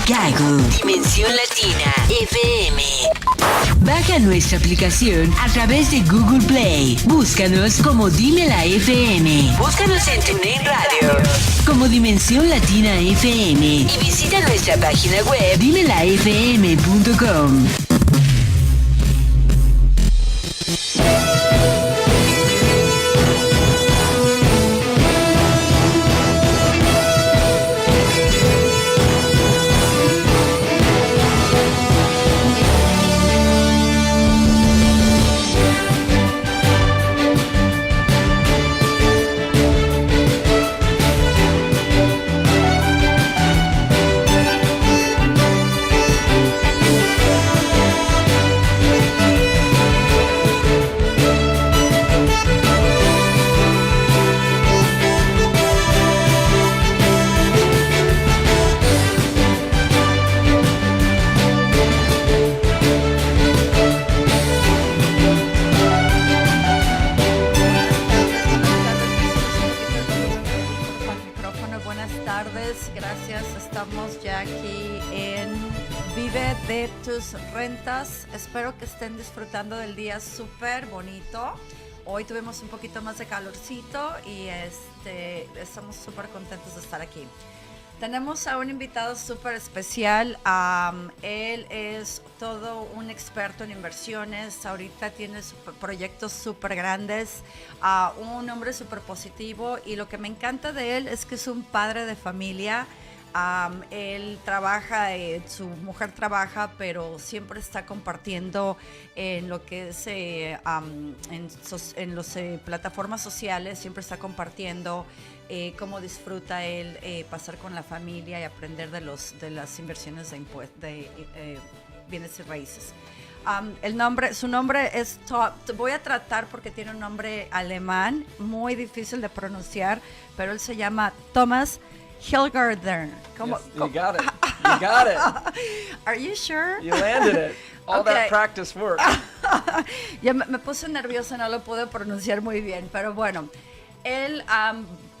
Chicago. Dimensión Latina FM. Baja nuestra aplicación a través de Google Play. Búscanos como Dime la FM. Búscanos en TuneIn Radio como Dimensión Latina FM y visita nuestra página web dimelafm.com. Vive de Tus Rentas. Espero que estén disfrutando del día súper bonito. Hoy tuvimos un poquito más de calorcito y estamos súper contentos de estar aquí. Tenemos a un invitado súper especial. Él es todo un experto en inversiones. Ahorita tiene proyectos súper grandes. Un hombre súper positivo. Y lo que me encanta de él es que es un padre de familia. Él trabaja, su mujer trabaja, pero siempre está compartiendo en lo que es en las plataformas sociales, siempre está compartiendo cómo disfruta él pasar con la familia y aprender de las inversiones de bienes y raíces. Su nombre es voy a tratar porque tiene un nombre alemán muy difícil de pronunciar, pero él se llama Thomas Hilgarden. Yes, you got it. You got it. Are you sure? You landed it. All Okay. that practice work. Ya me puse nerviosa, no lo pude pronunciar muy bien, pero bueno, él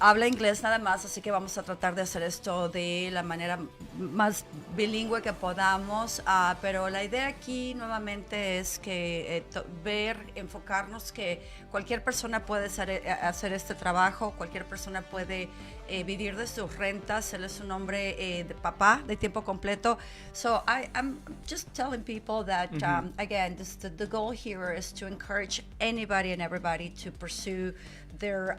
habla inglés nada más, así que vamos a tratar de hacer esto de la manera más bilingüe que podamos, pero la idea aquí nuevamente es que enfocarnos que cualquier persona puede hacer este trabajo, cualquier persona puede vivir de sus rentas. Él es un hombre de papá de tiempo completo. So I'm just telling people that, again, the goal here is to encourage anybody and everybody to pursue their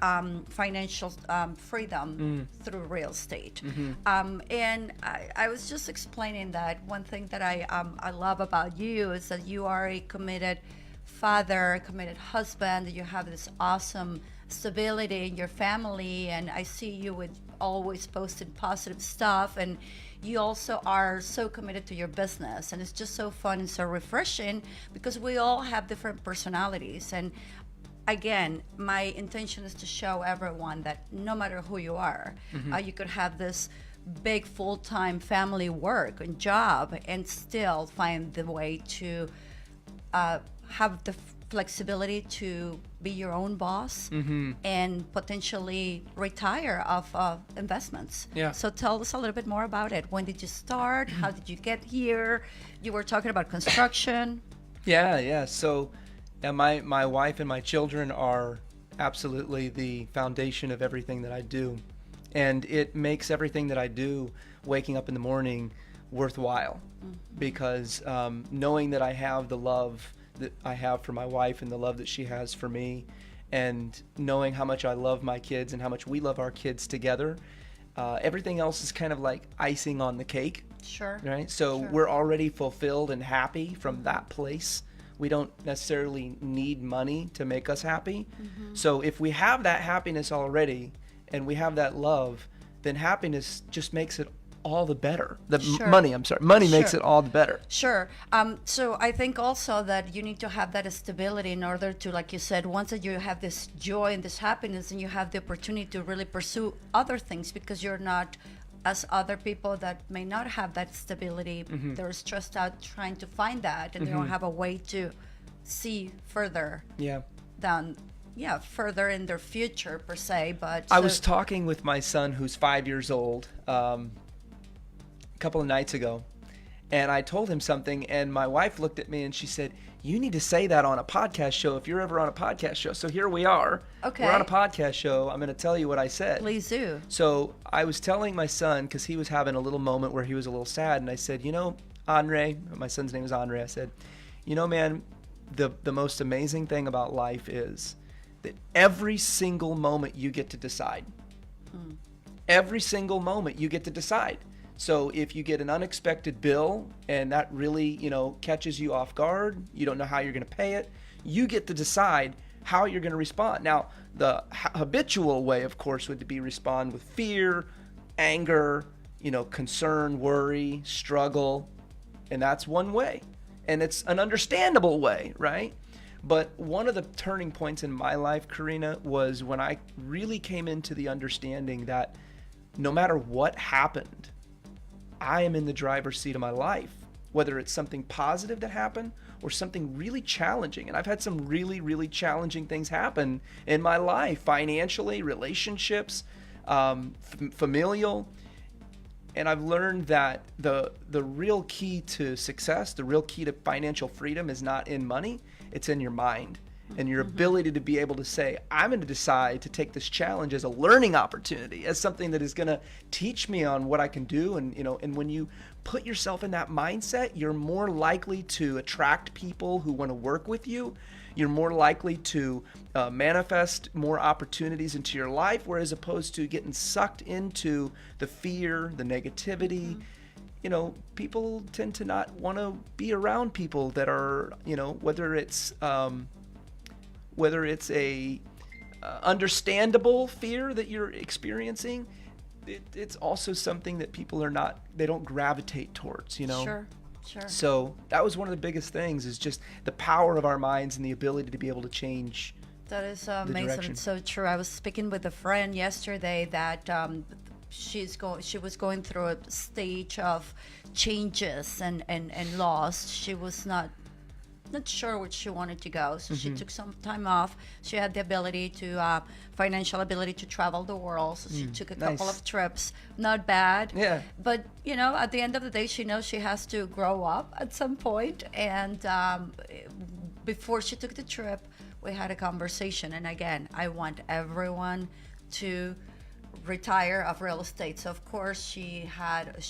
financial freedom through real estate. And I was just explaining that one thing that I love about you is that you are a committed father, a committed husband, that you have this awesome stability in your family, and I see you with always posting positive stuff, and you also are so committed to your business, and it's just so fun and so refreshing because we all have different personalities. And again, my intention is to show everyone that no matter who you are, you could have this big full-time family work and job and still find the way to have the flexibility to be your own boss and potentially retire off investments. Yeah. So tell us a little bit more about it. When did you start? How did you get here? You were talking about construction. Yeah. So my wife and my children are absolutely the foundation of everything that I do. And it makes everything that I do, waking up in the morning, worthwhile. Because knowing that I have the love that I have for my wife and the love that she has for me, and knowing how much I love my kids and how much we love our kids together, everything else is kind of like icing on the cake. Sure. Right? So we're already fulfilled and happy from that place. We don't necessarily need money to make us happy. So if we have that happiness already and we have that love, then happiness just makes it all the better. Money makes it all the better. Sure. So I think also that you need to have that stability in order to, like you said, once that you have this joy and this happiness, and you have the opportunity to really pursue other things, because you're not as other people that may not have that stability. They're stressed out trying to find that, and they don't have a way to see further down. Yeah, further in their future per se. But I was talking with my son, who's 5 years old, couple of nights ago, and I told him something, and my wife looked at me and she said, "You need to say that on a podcast show if you're ever on a podcast show." So here we are. Okay. We're on a podcast show. I'm going to tell you what I said. Please do. So I was telling my son, because he was having a little moment where he was a little sad, and I said, "You know, Andre," my son's name is Andre, I said, "You know, man, the most amazing thing about life is that every single moment you get to decide. Every single moment you get to decide. So if you get an unexpected bill and that really, catches you off guard, you don't know how you're going to pay it, you get to decide how you're going to respond. Now, the habitual way, of course, would be respond with fear, anger, concern, worry, struggle, and that's one way. And it's an understandable way, right? But one of the turning points in my life, Corina, was when I really came into the understanding that no matter what happened, I am in the driver's seat of my life, whether it's something positive that happened or something really challenging. And I've had some really, really challenging things happen in my life, financially, relationships, familial. And I've learned that the real key to success, the real key to financial freedom is not in money, it's in your mind and your ability to be able to say, I'm going to decide to take this challenge as a learning opportunity, as something that is going to teach me on what I can do. And, and when you put yourself in that mindset, you're more likely to attract people who want to work with you. You're more likely to manifest more opportunities into your life, whereas opposed to getting sucked into the fear, the negativity. People tend to not want to be around people that are, whether it's a understandable fear that you're experiencing, it's also something that people they don't gravitate towards, Sure. So that was one of the biggest things, is just the power of our minds and the ability to be able to change. That is amazing. It's so true. I was speaking with a friend yesterday that she was going through a stage of changes and loss. She was not sure where she wanted to go, so she took some time off. She had the ability to financial ability to travel the world, so she took a couple of trips. Not bad. Yeah. But at the end of the day, she knows she has to grow up at some point. And before she took the trip, we had a conversation. And again, I want everyone to retire of real estate. So of course she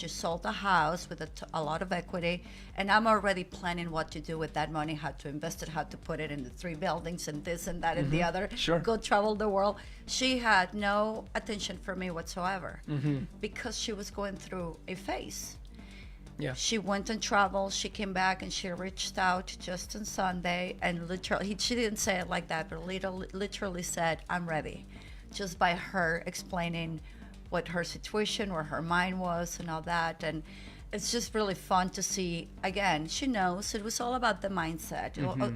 sold a house with a lot of equity, and I'm already planning what to do with that money, how to invest it, how to put it in the 3 buildings and this and that and the other. Sure. Go travel the world. She had no attention for me whatsoever because she was going through a phase. Yeah. She went and traveled. She came back and she reached out just on Sunday, and literally, she didn't say it like that, but literally said, "I'm ready." Just by her explaining what her situation, where her mind was and all that. And it's just really fun to see. Again, she knows it was all about the mindset.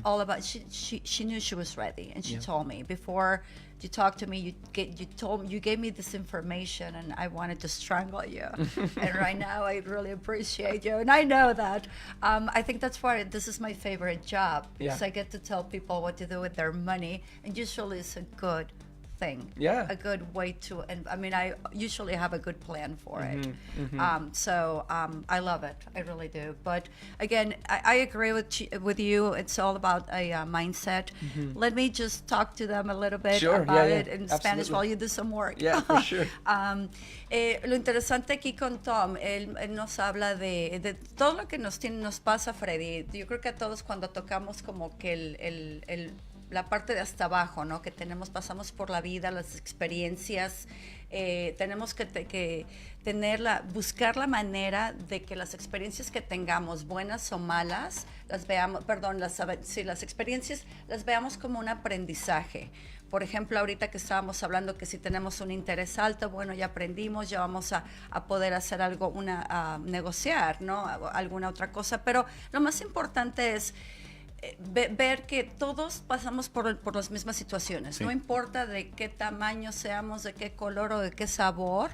All about, she knew she was ready. And she told me, before you talked to me, you gave me this information and I wanted to strangle you. And right now I really appreciate you. And I know that. I think that's why this is my favorite job. Because I get to tell people what to do with their money. And usually it's a good thing, a good way to, and I usually have a good plan for it. So I love it, I really do. But again, I agree with you. It's all about a mindset. Let me just talk to them a little bit about it in Spanish while you do some work. Yeah, for sure. Lo interesante aquí con Tom, él nos habla de todo lo que nos pasa, Freddy. Yo creo que a todos, cuando tocamos como que la parte de hasta abajo, ¿no? Que pasamos por la vida, las experiencias, tenemos que buscar la manera de que las experiencias que tengamos, buenas o malas, las experiencias las veamos como un aprendizaje. Por ejemplo, ahorita que estábamos hablando que si tenemos un interés alto, bueno, ya aprendimos, ya vamos a poder hacer algo, negociar, ¿no? Alguna otra cosa. Pero lo más importante es ver que todos pasamos por las mismas situaciones. No importa de qué tamaño seamos, de qué color o de qué sabor,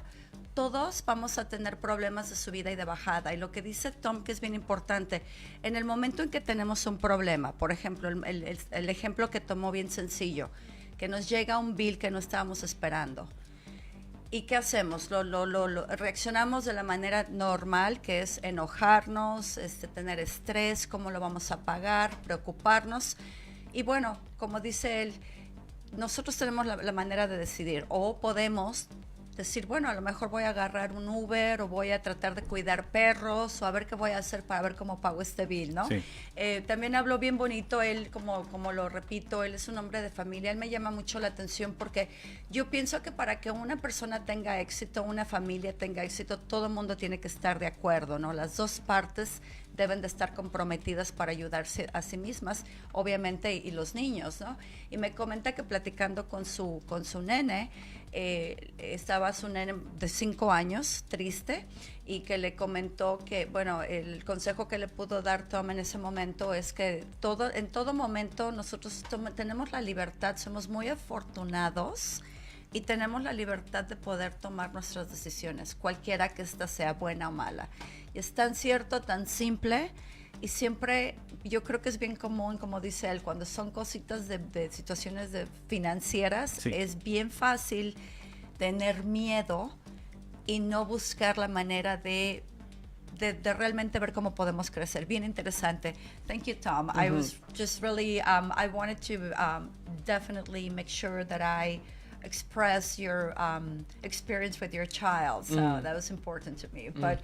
todos vamos a tener problemas de subida y de bajada. Y lo que dice Tom, que es bien importante, en el momento en que tenemos un problema, por ejemplo, el ejemplo que tomó bien sencillo, que nos llega un bill que no estábamos esperando. ¿Y qué hacemos? Reaccionamos de la manera normal, que es enojarnos, tener estrés, cómo lo vamos a pagar, preocuparnos. Y bueno, como dice él, nosotros tenemos la manera de decidir, o podemos decir, bueno, a lo mejor voy a agarrar un Uber o voy a tratar de cuidar perros o a ver qué voy a hacer para ver cómo pago este bill, ¿no? Sí. También habló bien bonito, él, como lo repito, él es un hombre de familia, él me llama mucho la atención porque yo pienso que para que una persona tenga éxito, una familia tenga éxito, todo el mundo tiene que estar de acuerdo, ¿no? Las dos partes deben de estar comprometidas para ayudarse a sí mismas, obviamente, y los niños, ¿no? Y me comenta que platicando con su nene, estaba su nene de 5 años, triste, y que le comentó que, bueno, el consejo que le pudo dar Tom en ese momento es que en todo momento nosotros tenemos la libertad, somos muy afortunados y tenemos la libertad de poder tomar nuestras decisiones, cualquiera que ésta sea buena o mala. Y es tan cierto, tan simple, y siempre yo creo que es bien común, como dice él, cuando son cositas de situaciones financieras, Sí. es bien fácil tener miedo y no buscar la manera de realmente ver cómo podemos crecer. Bien interesante. Thank you, Tom. I was just really, I wanted to definitely make sure that I express your experience with your child. So that was important to me. But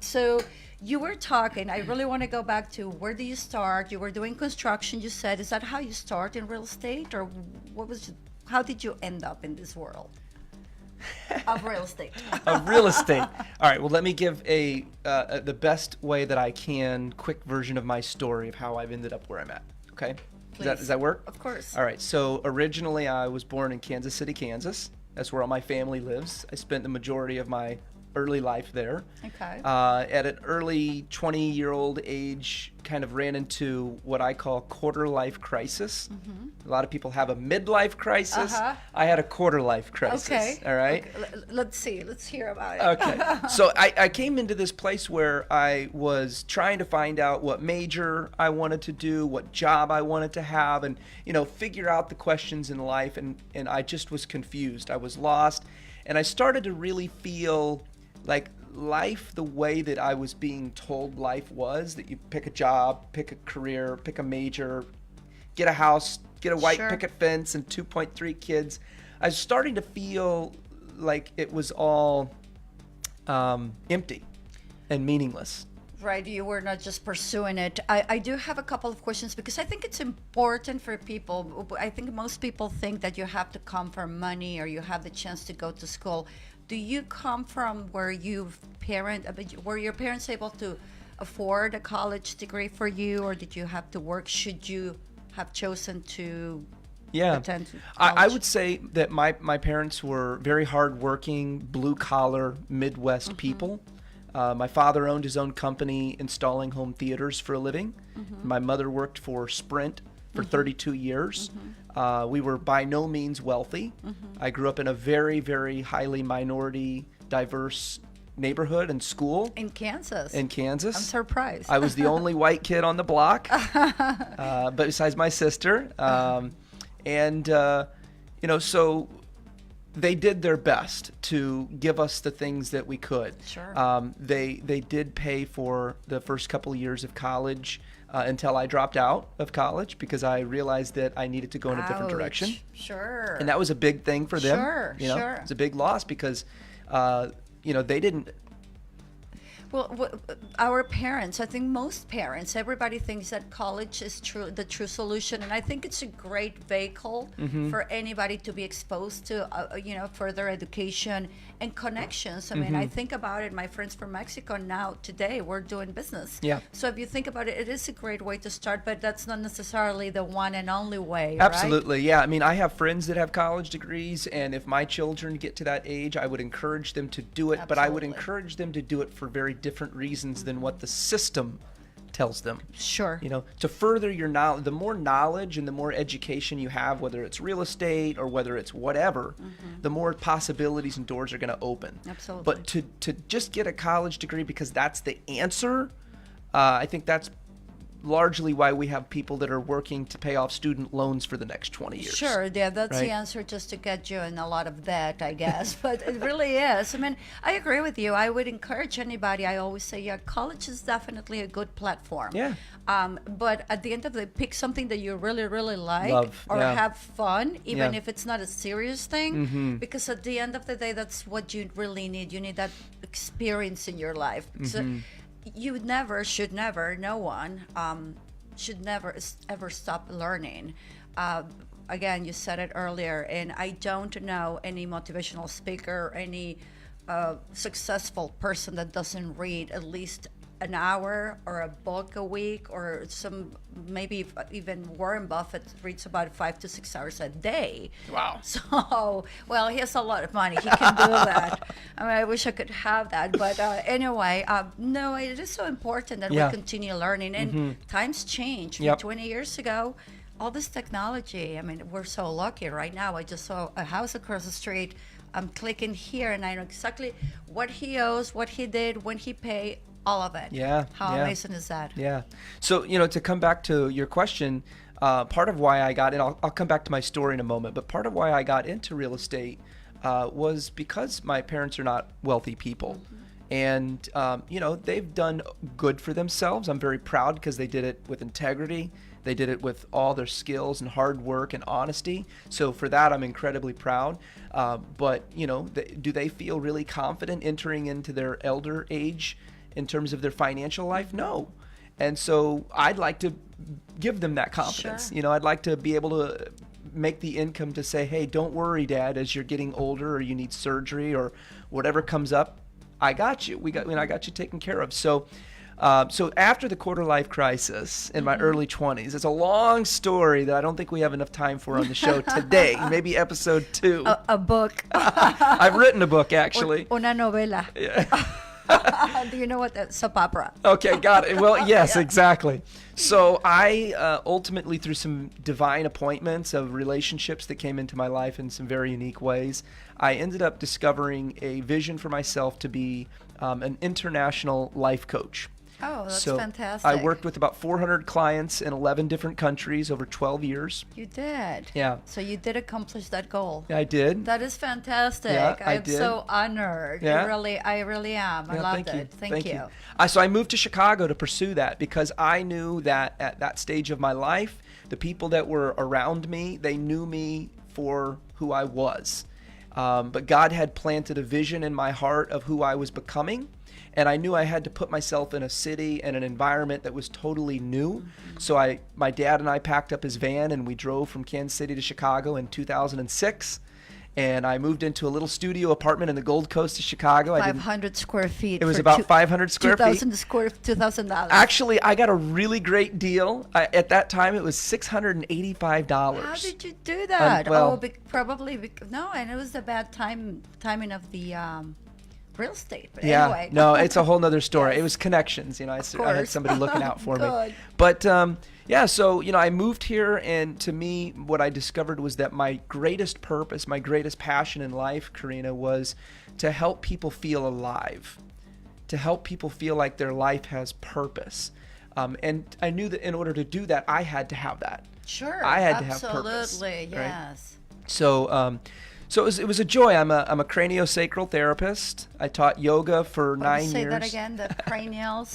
so you were talking, I really want to go back to where do you start? You were doing construction, you said. Is that how you start in real estate? Or how did you end up in this world of real estate? Of real estate. All right, well, let me give the best way that I can, quick version of my story of how I've ended up where I'm at, okay? Does that work? Of course. All right, so originally I was born in Kansas City, Kansas. That's where all my family lives. I spent the majority of my early life there. Okay. At an early 20-year-old age, kind of ran into what I call quarter life crisis. A lot of people have a midlife crisis. I had a quarter life crisis. Okay. All right. Okay. Let's hear about it. Okay. So I came into this place where I was trying to find out what major I wanted to do, what job I wanted to have, and, figure out the questions in life. And I just was confused. I was lost. And I started to really feel like life the way that I was being told life was, that you pick a job, pick a career, pick a major, get a house, get a white Sure. picket fence and 2.3 kids. I was starting to feel like it was all empty and meaningless. Right, you were not just pursuing it. I do have a couple of questions because I think it's important for people. I think most people think that you have to come from money or you have the chance to go to school. Do you come from where were your parents able to afford a college degree for you, or did you have to work? Should you have chosen to attend I college? would say that my parents were very hardworking, blue-collar, Midwest people. My father owned his own company installing home theaters for a living. My mother worked for Sprint for 32 years. We were by no means wealthy. I grew up in a very, very highly minority, diverse neighborhood and school. In Kansas. In Kansas. I'm surprised. I was the only white kid on the block, but besides my sister. So they did their best to give us the things that we could. Sure. They did pay for the first couple of years of college until I dropped out of college because I realized that I needed to go in a different direction. Ouch. Sure. And that was a big thing for them. Sure, sure. It's a big loss because, they didn't. Well, our parents, I think most parents, everybody thinks that college is the true solution, and I think it's a great vehicle for anybody to be exposed to, further education and connections. I mean, I think about it, my friends from Mexico now, today, we're doing business. Yeah. So if you think about it, it is a great way to start, but that's not necessarily the one and only way, Absolutely, right? Yeah. I mean, I have friends that have college degrees, and if my children get to that age, I would encourage them to do it, but I would Absolutely. encourage them to do it for very different reasons than what the system tells them. Sure. To further your knowledge, the more knowledge and the more education you have, whether it's real estate or whether it's whatever, the more possibilities and doors are going to open. Absolutely. But to just get a college degree because that's the answer, I think that's largely why we have people that are working to pay off student loans for the next 20 years. Sure, yeah, that's right? the answer, just to get you in a lot of debt, I guess. But it really is. I mean, I agree with you. I would encourage anybody. I always say, yeah, college is definitely a good platform. Yeah. But at the end of the day, pick something that you really, really like, Love, or yeah. have fun, even Yeah. if it's not a serious thing. Because at the end of the day, that's what you really need. You need that experience in your life. So you should never, no one should never ever stop learning. Again, you said it earlier, and I don't know any motivational speaker, any successful person that doesn't read at least an hour or a book a week, or maybe even Warren Buffett reads about 5 to 6 hours a day. Wow. So, well, he has a lot of money. He can do that. I mean, I wish I could have that. But anyway, no, it is so important that Yeah. we continue learning. And times change. From Yep. 20 years ago, all this technology, I mean, we're so lucky right now. I just saw a house across the street. I'm clicking here, and I know exactly what he owes, what he did, when he paid, all of it. Yeah. How yeah. amazing is that? Yeah. So, to come back to your question, part of why I got in, I'll come back to my story in a moment, but part of why I got into real estate was because my parents are not wealthy people. And, they've done good for themselves. I'm very proud because they did it with integrity. They did it with all their skills and hard work and honesty. So for that, I'm incredibly proud. But, do they feel really confident entering into their elder age in terms of their financial life? No. And so I'd like to give them that confidence. Sure. I'd like to be able to make the income to say, hey, don't worry, Dad, as you're getting older or you need surgery or whatever comes up, I got you. I got you taken care of. So after the quarter life crisis in my early 20s, it's a long story that I don't think we have enough time for on the show today. Maybe episode 2. A book. I've written a book, actually. Una novela. Yeah. Do you know what that's? Soap opera. Okay, got it. Well, yes, exactly. So I ultimately, through some divine appointments of relationships that came into my life in some very unique ways, I ended up discovering a vision for myself to be an international life coach. Oh, that's So fantastic. I worked with about 400 clients in 11 different countries over 12 years. You did. Yeah. So you did accomplish that goal. I did. That is fantastic. Yeah, I I'm did. so honored. Yeah. I really am. I Yeah, loved thank you. it. Thank you. So I moved to Chicago to pursue that because I knew that at that stage of my life, the people that were around me, they knew me for who I was. But God had planted a vision in my heart of who I was becoming. And I knew I had to put myself in a city and an environment that was totally new. So my dad and I packed up his van and we drove from Kansas City to Chicago in 2006. And I moved into a little studio apartment in the Gold Coast of Chicago. 500 square feet. It was for about 500 square feet. $2,000. Actually, I got a really great deal. At that time, it was $685. How did you do that? well- No, and it was the bad timing of the real estate. But Yeah, anyway. no, it's a whole nother story. Yes. It was connections, I had course. somebody looking out for me. Good. But so I moved here, and to me, what I discovered was that my greatest purpose, my greatest passion in life, Corina, was to help people feel alive, to help people feel like their life has purpose. And I knew that in order to do that, I had to have that. Sure. I had to have purpose. Absolutely, right? yes. So it was a joy. I'm a craniosacral therapist. I taught yoga for 9 years. Say that again. The cranial,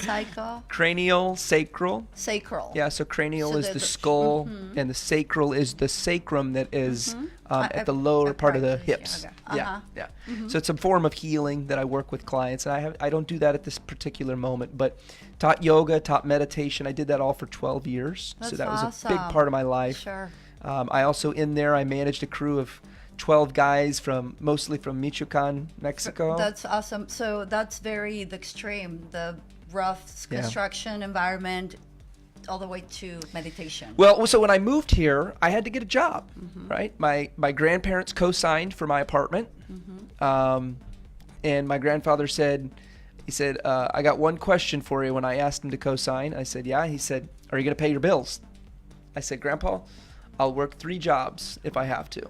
Cranial, sacral. sacral. Yeah, so cranial So is the- the skull, and the sacral is the sacrum that is at the lower part of the hips. Okay. Yeah. So it's a form of healing that I work with clients, and I don't do that at this particular moment, but taught yoga, taught meditation. I did that all for 12 years. That's So that was a big awesome. part of my life. Sure. I also I managed a crew of 12 guys mostly from Michoacan, Mexico. That's awesome. So that's the extreme, the rough construction environment, all the way to meditation. Well, so when I moved here, I had to get a job, right? My grandparents co-signed for my apartment, and my grandfather said, I got one question for you when I asked him to co-sign. I said, yeah. He said, are you going to pay your bills? I said, Grandpa, I'll work 3 jobs if I have to.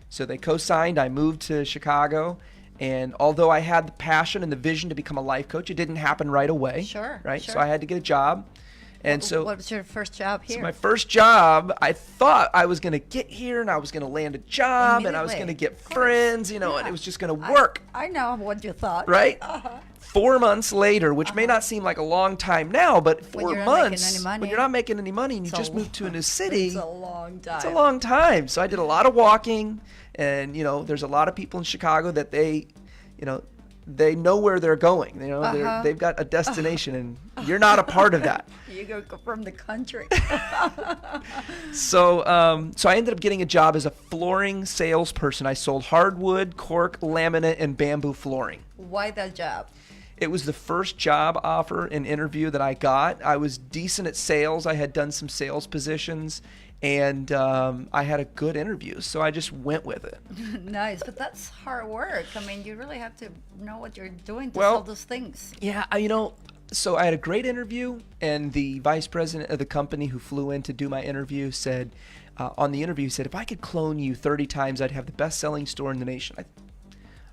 So they co-signed. I moved to Chicago, and although I had the passion and the vision to become a life coach, it didn't happen right away. Sure, Right. sure. So I had to get a job, And so what was your first job here? So my first job, I thought I was going to get here and I was going to land a job and I was going to get friends, and it was just going to work. I know what you thought. Right? 4 months later, which may not seem like a long time now, but 4 months, when you're not making any money and you just moved to a new city, it's a long time. It's a long time. So I did a lot of walking, and there's a lot of people in Chicago that they know where they're going. They've got a destination, and you're not a part of that. You go from the country. So I ended up getting a job as a flooring salesperson. I sold hardwood, cork, laminate, and bamboo flooring. Why that job? It was the first job offer and interview that I got. I was decent at sales. I had done some sales positions, and I had a good interview, so I just went with it. Nice, but that's hard work. I mean, you really have to know what you're doing to sell those things. Yeah, so I had a great interview, and the vice president of the company who flew in to do my interview said, on the interview, he said, if I could clone you 30 times, I'd have the best-selling store in the nation.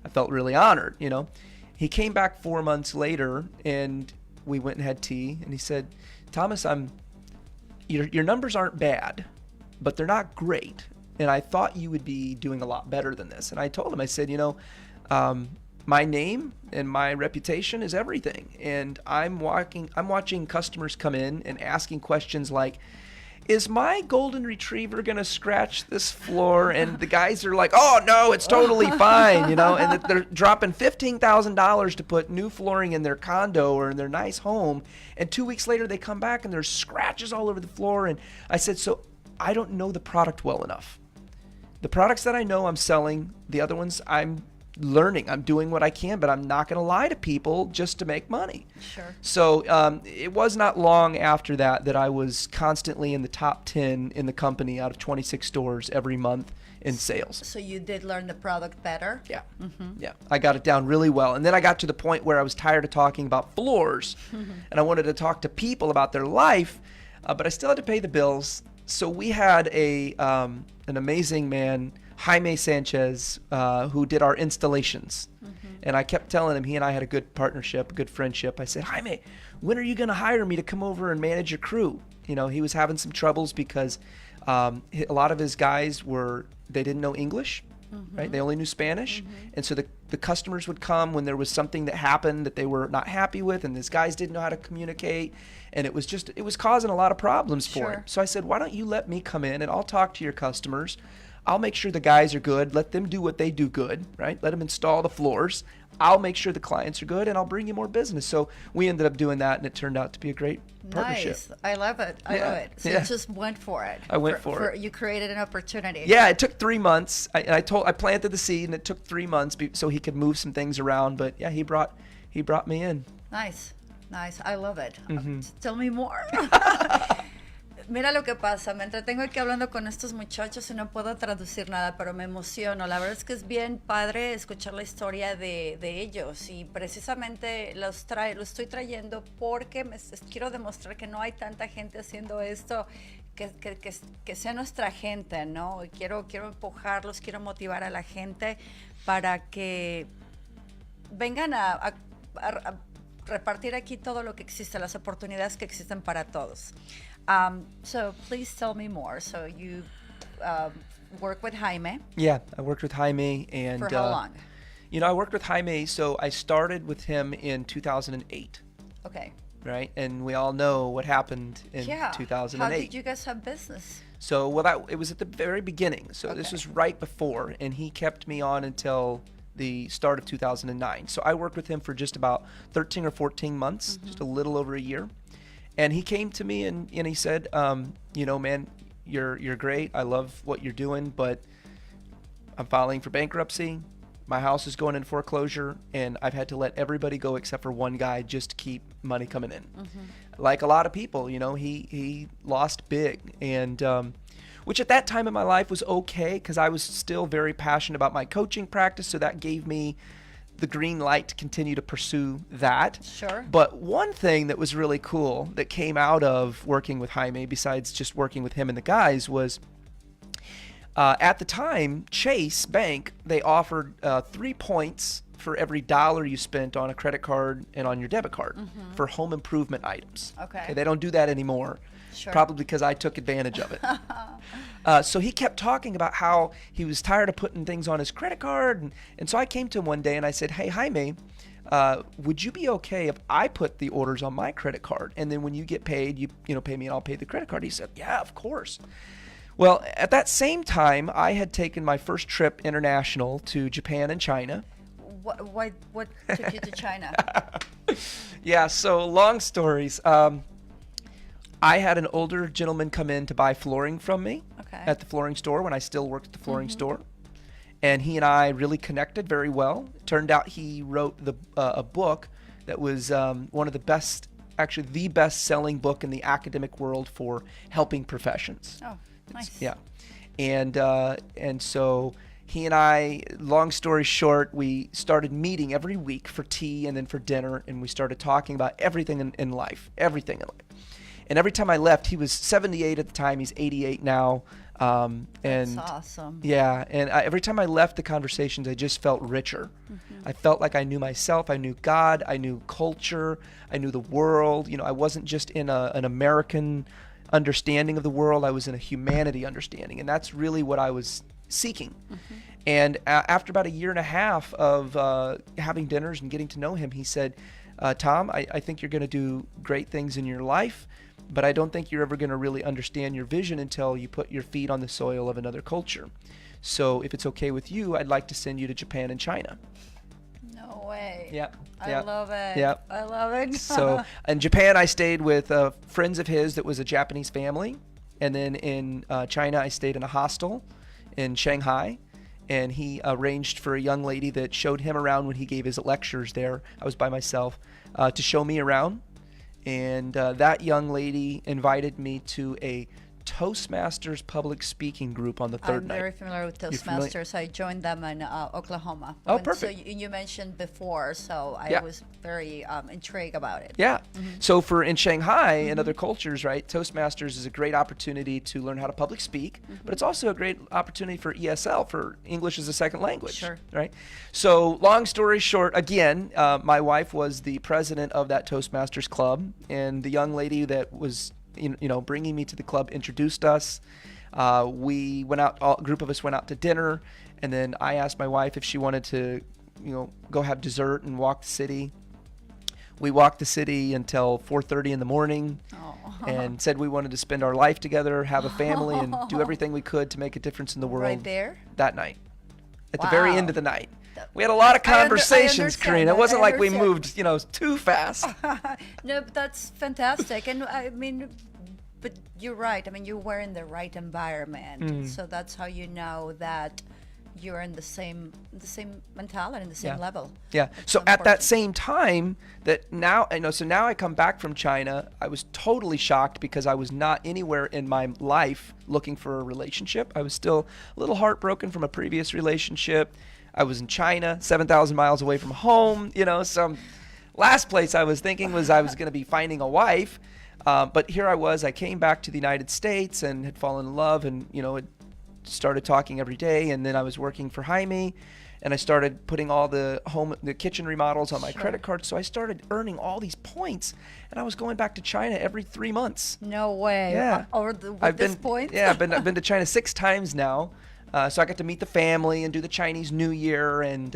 I felt really honored, He came back 4 months later, and we went and had tea, and he said, Thomas, your numbers aren't bad, but they're not great, and I thought you would be doing a lot better than this. And I told him, I said, my name and my reputation is everything, and I'm watching customers come in and asking questions like, is my golden retriever going to scratch this floor? And the guys are like, oh, no, it's totally fine, and they're dropping $15,000 to put new flooring in their condo or in their nice home. And 2 weeks later, they come back and there's scratches all over the floor. And I said, so I don't know the product well enough. The products that I know I'm selling, the other ones I'm learning. I'm doing what I can, but I'm not going to lie to people just to make money. Sure. So it was not long after that I was constantly in the top 10 in the company out of 26 stores every month in sales. So you did learn the product better? Yeah. Mm-hmm. Yeah. I got it down really well. And then I got to the point where I was tired of talking about floors and I wanted to talk to people about their life, but I still had to pay the bills. So we had an amazing man, Jaime Sanchez, who did our installations. And I kept telling him, he and I had a good partnership, a good friendship. I said, Jaime, when are you going to hire me to come over and manage your crew? He was having some troubles because a lot of his guys they didn't know English, right? They only knew Spanish. And so the customers would come when there was something that happened that they were not happy with, and his guys didn't know how to communicate. And it was causing a lot of problems for him. So I said, why don't you let me come in and I'll talk to your customers. I'll make sure the guys are good. Let them do what they do good, right? Let them install the floors. I'll make sure the clients are good, and I'll bring you more business. So we ended up doing that, and it turned out to be a great partnership. Nice. I love it. I love it. So you just went for it. I went for it. You created an opportunity. Yeah, it took 3 months. I planted the seed, and it took 3 months so he could move some things around. But yeah, he brought me in. Nice. I love it. Tell me more. Mira lo que pasa, me entretengo aquí hablando con estos muchachos y no puedo traducir nada, pero me emociono. La verdad es que es bien padre escuchar la historia de ellos y precisamente lo estoy trayendo porque quiero demostrar que no hay tanta gente haciendo esto, que sea nuestra gente, ¿no? Quiero empujarlos, quiero motivar a la gente para que vengan a repartir aquí todo lo que existe, las oportunidades que existen para todos. So please tell me more. So you work with Jaime. Yeah, I worked with Jaime. And for how long? I worked with Jaime, so I started with him in 2008. Okay. Right? And we all know what happened in 2008. How did you guys have business? So, it was at the very beginning. So this was right before, and he kept me on until the start of 2009. So I worked with him for just about 13 or 14 months, just a little over a year. And he came to me and he said, man, you're great. I love what you're doing, but I'm filing for bankruptcy. My house is going in foreclosure, and I've had to let everybody go except for one guy just to keep money coming in. Like a lot of people, he lost big, and which at that time in my life was okay because I was still very passionate about my coaching practice, so that gave me the green light to continue to pursue that. Sure. But one thing that was really cool that came out of working with Jaime, besides just working with him and the guys, was At the time, Chase Bank, they offered 3 points for every dollar you spent on a credit card and on your debit card for home improvement items. Okay. They don't do that anymore. Sure. Probably because I took advantage of it. So he kept talking about how he was tired of putting things on his credit card. And so I came to him one day and I said, hey, Jaime, would you be okay if I put the orders on my credit card? And then when you get paid, you pay me and I'll pay the credit card. He said, yeah, of course. Well, at that same time, I had taken my first trip international to Japan and China. What took you to China? Yeah, so long stories. I had an older gentleman come in to buy flooring from me at the flooring store when I still worked at the flooring store. And he and I really connected very well. It turned out he wrote a book that was one of the best, actually the best-selling book in the academic world for helping professions. Oh, nice. Yeah. And so he and I, long story short, we started meeting every week for tea and then for dinner, and we started talking about everything in life, everything in life. And every time I left, he was 78 at the time, he's 88 now. And That's awesome. Yeah, and every time I left the conversations, I just felt richer. I felt like I knew myself, I knew God, I knew culture, I knew the world. I wasn't just in an American understanding of the world, I was in a humanity understanding, and that's really what I was seeking. And after about a year and a half of having dinners and getting to know him, he said, Tom, I think you're going to do great things in your life, but I don't think you're ever going to really understand your vision until you put your feet on the soil of another culture. So if it's okay with you, I'd like to send you to Japan and China. No way. Yep. I love it. Yep. I love it. So in Japan, I stayed with friends of his that was a Japanese family. And then in China, I stayed in a hostel in Shanghai. And he arranged for a young lady that showed him around when he gave his lectures there. I was by myself to show me around. And that young lady invited me to a Toastmasters public speaking group on the third night. I'm very familiar with Toastmasters. I joined them in Oklahoma. Oh, perfect. So you mentioned before, so I was very intrigued about it. Yeah. So in Shanghai and other cultures, right, Toastmasters is a great opportunity to learn how to public speak, but it's also a great opportunity for ESL, for English as a second language. Sure. Right? So long story short, again, my wife was the president of that Toastmasters club, and the young lady that was bringing me to the club introduced us. We went out, a group of us went out to dinner, and then I asked my wife if she wanted to, go have dessert and walk the city. We walked the city until 4:30 in the morning, and said we wanted to spend our life together, have a family, and do everything we could to make a difference in the world. Right there? That night. At the very end of the night. We had a lot of conversations, Corina. It wasn't like we moved, too fast. No, but that's fantastic. And I mean, but you're right. I mean, you were in the right environment. So that's how you know that you're in the same mentality, in the same level. Yeah. So at that same time now I come back from China, I was totally shocked because I was not anywhere in my life looking for a relationship. I was still a little heartbroken from a previous relationship. I was in China, 7,000 miles away from home. Some last place I was thinking was I was going to be finding a wife. But here I came back to the United States and had fallen in love and, had started talking every day. And then I was working for Jaime, and I started putting all the kitchen remodels on my credit card. So I started earning all these points, and I was going back to China every 3 months. No way. Yeah. With this point? Yeah, I've been to China 6 times now. So I got to meet the family and do the Chinese New Year, and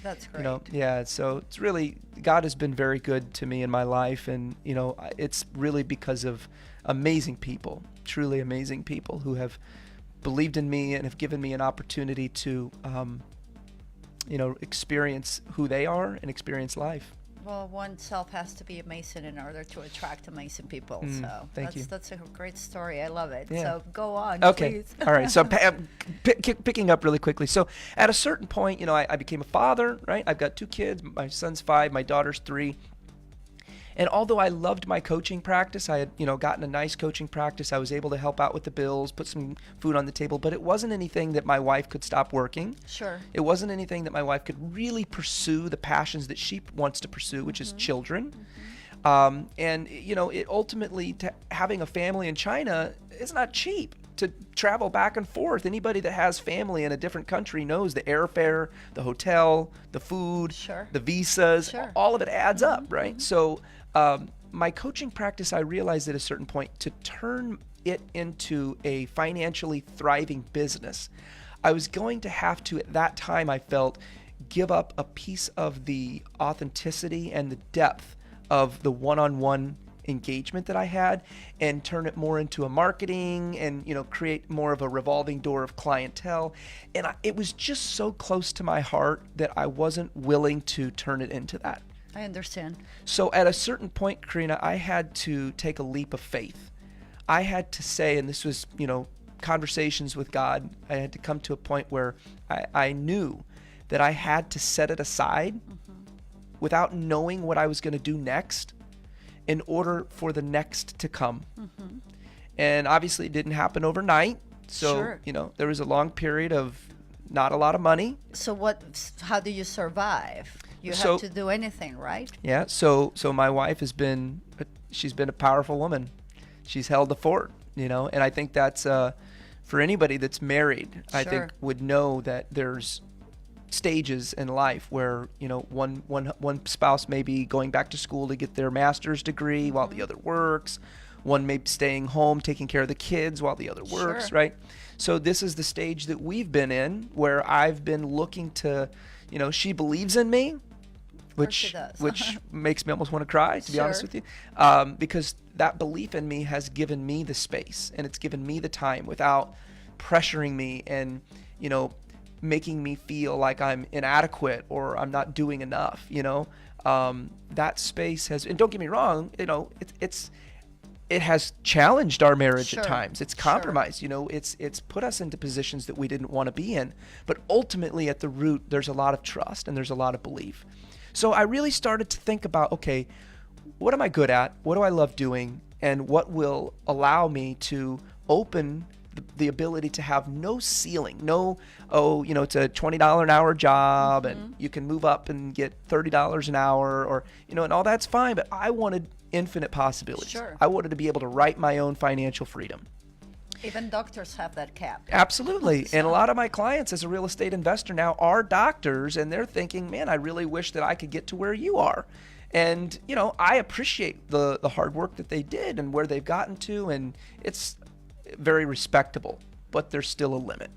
that's great. So it's really, God has been very good to me in my life, and it's really because of amazing people, truly amazing people who have believed in me and have given me an opportunity to experience who they are and experience life. Well, oneself has to be amazing in order to attract amazing people. So that's a great story. I love it. Yeah. So go on, okay. please. All right. So picking up really quickly. So at a certain point, I became a father, right? I've got 2 kids. My son's 5, my daughter's 3. And although I loved my coaching practice, I had, gotten a nice coaching practice. I was able to help out with the bills, put some food on the table, but it wasn't anything that my wife could stop working. Sure. It wasn't anything that my wife could really pursue the passions that she wants to pursue, which is children. And, it ultimately, having a family in China is not cheap. to travel back and forth. Anybody that has family in a different country knows the airfare, the hotel, the food, Sure. the visas, Sure. all of it adds up, right? So my coaching practice, I realized at a certain point to turn it into a financially thriving business, I was going to have to, at that time, I felt, give up a piece of the authenticity and the depth of the one-on-one engagement that I had and turn it more into a marketing and, create more of a revolving door of clientele. And it was just so close to my heart that I wasn't willing to turn it into that. I understand. So at a certain point, Corina, I had to take a leap of faith. I had to say, and this was, conversations with God, I had to come to a point where I knew that I had to set it aside without knowing what I was going to do next in order for the next to come. And obviously it didn't happen overnight. So, Sure. There was a long period of not a lot of money. So how do you survive? You So- have to do anything, right? Yeah. So my wife she's been a powerful woman. She's held the fort, and I think that's, for anybody that's married, I Sure. think would know that there's stages in life where, one spouse may be going back to school to get their master's degree while the other works. One may be staying home, taking care of the kids while the other works, Sure. right? So this is the stage that we've been in where I've been looking to, she believes in me, she does. which makes me almost want to cry, to be honest Sure. with you, because that belief in me has given me the space and it's given me the time without pressuring me and, making me feel like I'm inadequate or I'm not doing enough. That space has, and don't get me wrong, it has challenged our marriage Sure. at times. It's Sure. compromised, it's put us into positions that we didn't want to be in. But ultimately at the root, there's a lot of trust and there's a lot of belief. So I really started to think about, okay, what am I good at? What do I love doing? And what will allow me to open the ability to have no ceiling, it's a $20 an hour job and you can move up and get $30 an hour or, and all that's fine. But I wanted infinite possibilities. Sure. I wanted to be able to write my own financial freedom. Even doctors have that cap. Absolutely. And a lot of my clients as a real estate investor now are doctors and they're thinking, man, I really wish that I could get to where you are. And, I appreciate the hard work that they did and where they've gotten to, and it's very respectable, but there's still a limit.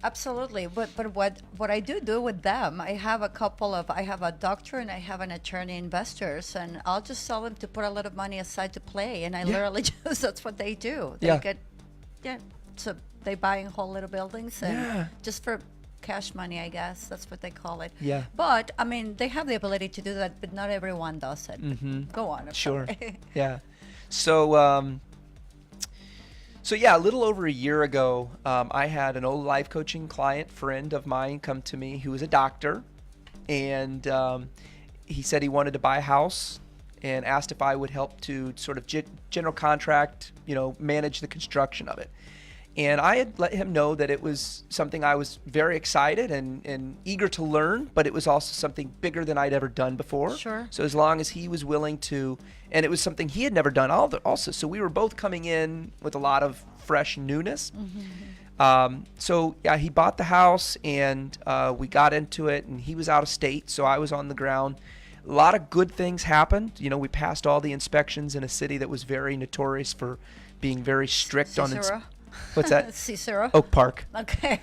Absolutely. But what I do with them, I have a doctor and I have an attorney investors, and I'll just tell them to put a lot of money aside to play. And I literally just, that's what they do. They so they buy in whole little buildings and just for cash money, I guess. That's what they call it. Yeah. But, I mean, they have the ability to do that, but not everyone does it. Go on. I'm Sure. sorry. Yeah. So, a little over a year ago, I had an old life coaching friend of mine come to me who was a doctor, and he said he wanted to buy a house and asked if I would help to sort of general contract, manage the construction of it. And I had let him know that it was something I was very excited and eager to learn, but it was also something bigger than I'd ever done before. Sure. So as long as he was willing to, and it was something he had never done also. So we were both coming in with a lot of fresh newness. He bought the house and we got into it, and he was out of state, so I was on the ground. A lot of good things happened. We passed all the inspections in a city that was very notorious for being very strict on Cicero? What's that? Cicero? Oak Park. Okay.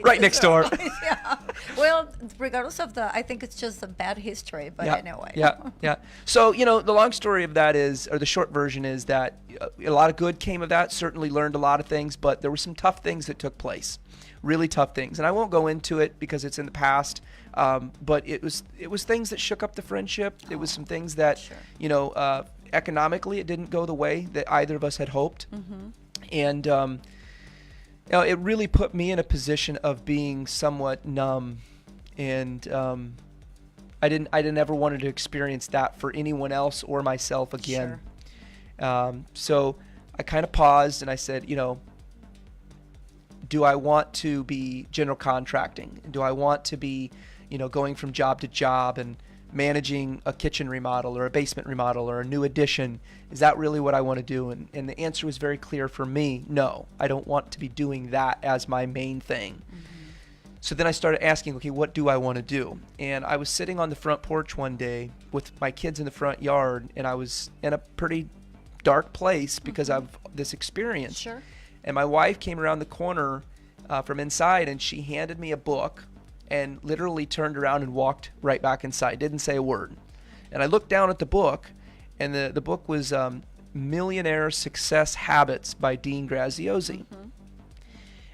Right next door. Yeah. Well, regardless of I think it's just a bad history, but anyway. Yeah. So, the long story of that is, or the short version is that a lot of good came of that, certainly learned a lot of things, but there were some tough things that took place, really tough things. And I won't go into it because it's in the past, but it was things that shook up the friendship. It was some things that, Sure. Economically, it didn't go the way that either of us had hoped. And it really put me in a position of being somewhat numb, and I didn't ever wanted to experience that for anyone else or myself again. Sure. So I kind of paused and I said, do I want to be general contracting? Do I want to be, going from job to job and managing a kitchen remodel or a basement remodel or a new addition. Is that really what I want to do? And the answer was very clear for me. No, I don't want to be doing that as my main thing. So then I started asking, okay, what do I want to do? And I was sitting on the front porch one day with my kids in the front yard, and I was in a pretty dark place because of this experience. Sure. And my wife came around the corner from inside, and she handed me a book and literally turned around and walked right back inside, didn't say a word. And I looked down at the book, and the book was Millionaire Success Habits by Dean Graziosi.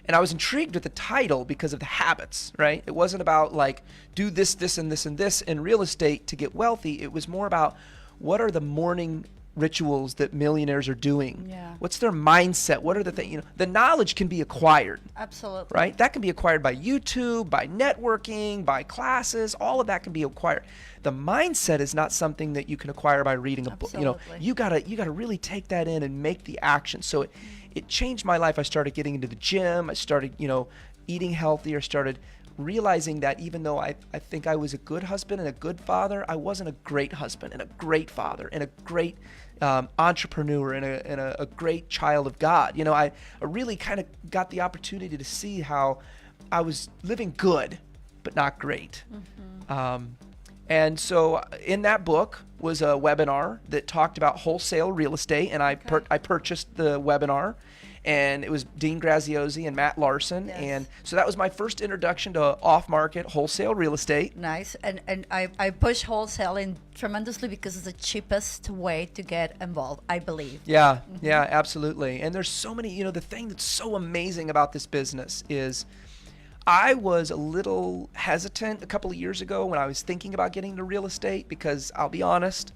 And I was intrigued with the title because of the habits, right? It wasn't about like, do this, this, and this, and this in real estate to get wealthy. It was more about what are the morning rituals that millionaires are doing? Yeah. What's their mindset? What are the things, the knowledge can be acquired. Absolutely. Right? That can be acquired by YouTube, by networking, by classes, all of that can be acquired. The mindset is not something that you can acquire by reading a book. Absolutely. You gotta really take that in and make the action. So it changed my life. I started getting into the gym. I started, eating healthier, started realizing that even though I think I was a good husband and a good father, I wasn't a great husband and a great father and a great entrepreneur and a great child of God. I really kind of got the opportunity to see how I was living good, but not great. And so in that book was a webinar that talked about wholesale real estate, and I purchased the webinar, and it was Dean Graziosi and Matt Larson. Yes. And so that was my first introduction to off-market wholesale real estate. Nice. And I push wholesaling tremendously because it's the cheapest way to get involved, I believe. Yeah, yeah, absolutely. And there's so many, the thing that's so amazing about this business is I was a little hesitant a couple of years ago when I was thinking about getting into real estate because I'll be honest,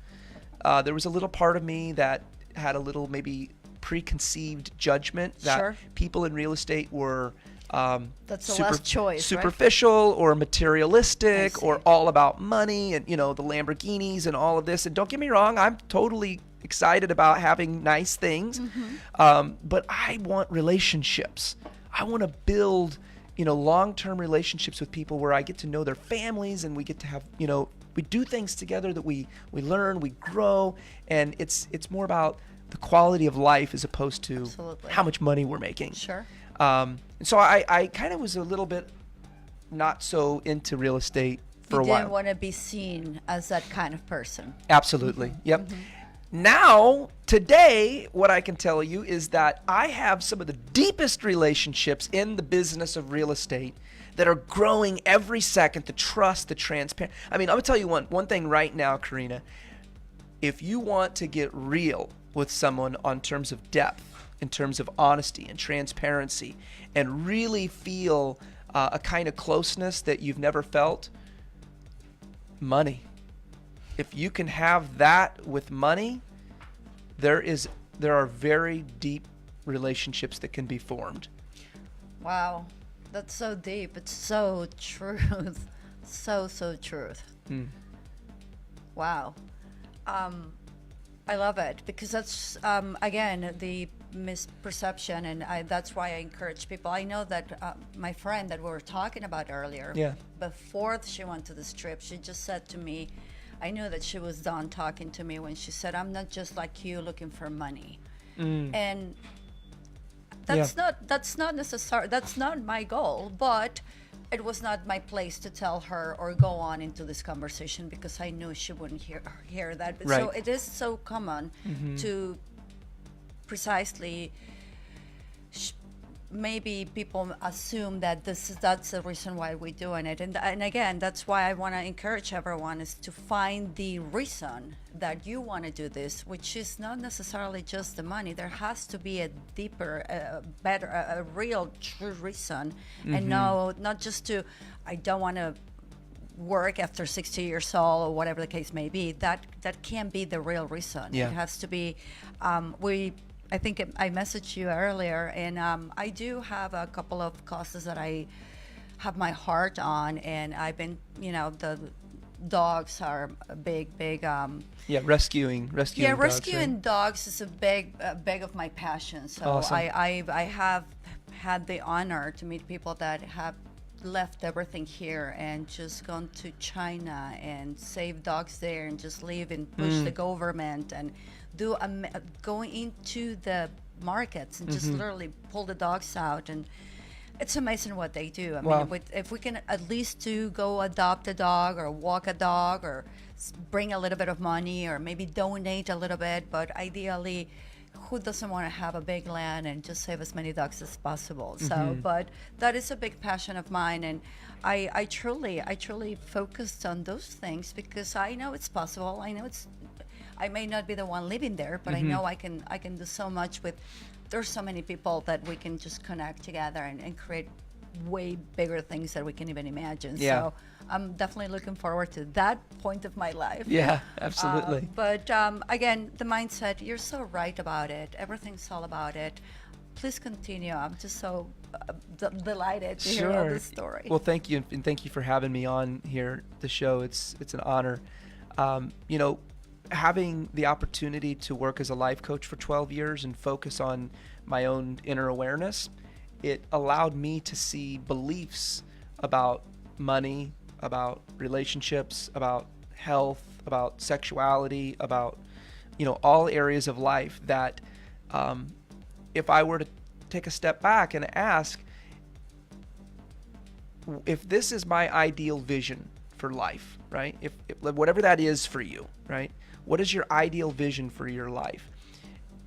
there was a little part of me that had a little maybe preconceived judgment that Sure. people in real estate were That's the last choice, right? superficial or materialistic I see. or all about money and, the Lamborghinis and all of this. And don't get me wrong, I'm totally excited about having nice things, but I want relationships. I want to build long-term relationships with people where I get to know their families and we get to have, we do things together that we learn, we grow, and it's more about the quality of life as opposed to Absolutely. how much money we're making. Sure. And so I kind of was a little bit not so into real estate for a You while. didn't want to be seen as that kind of person. Absolutely. Yep. Now, today, what I can tell you is that I have some of the deepest relationships in the business of real estate that are growing every second, the trust, the transparency. I mean, I'm going to tell you one thing right now, Corina. If you want to get real with someone on terms of depth, in terms of honesty and transparency, and really feel a kind of closeness that you've never felt, money. If you can have that with money, there are very deep relationships that can be formed. Wow. That's so deep. It's so truth. So truth. Wow. I love it because that's, again, the misperception, and that's why I encourage people. I know that my friend that we were talking about earlier, before she went to this trip, she just said to me, I knew that she was done talking to me when she said, I'm not just like you looking for money. And that's not necessary. That's not my goal, but it was not my place to tell her or go on into this conversation because I knew she wouldn't hear that. Right. So it is so common to precisely maybe people assume that that's the reason why we're doing it, and again, that's why I want to encourage everyone is to find the reason that you want to do this, which is not necessarily just the money. There has to be a deeper, better, a real true reason, and no, not just to I don't want to work after 60 years old or whatever the case may be. That can't be the real reason. It has to be I think I messaged you earlier, and I do have a couple of causes that I have my heart on, and I've been, the dogs are a big. Rescuing dogs, right? Dogs is a big of my passion. So Awesome. I have had the honor to meet people that have left everything here and just gone to China and save dogs there and just live and push the government and do going into the markets and just literally pull the dogs out, and it's amazing what they do. I mean, if we can at least go adopt a dog or walk a dog or bring a little bit of money or maybe donate a little bit, but ideally, who doesn't want to have a big land and just save as many dogs as possible? So, but that is a big passion of mine, and I truly focused on those things because I know it's possible. I may not be the one living there, but I know I can do so much with. There's so many people that we can just connect together and create way bigger things that we can even imagine. Yeah. So I'm definitely looking forward to that point of my life. Yeah, absolutely. But again, the mindset, you're so right about it. Everything's all about it. Please continue. I'm just so delighted to hear all this story. Well, thank you, and thank you for having me on here, the show. It's an honor. Having the opportunity to work as a life coach for 12 years and focus on my own inner awareness, it allowed me to see beliefs about money, about relationships, about health, about sexuality, about, all areas of life that if I were to take a step back and ask, if this is my ideal vision for life, right? If whatever that is for you, right? What is your ideal vision for your life?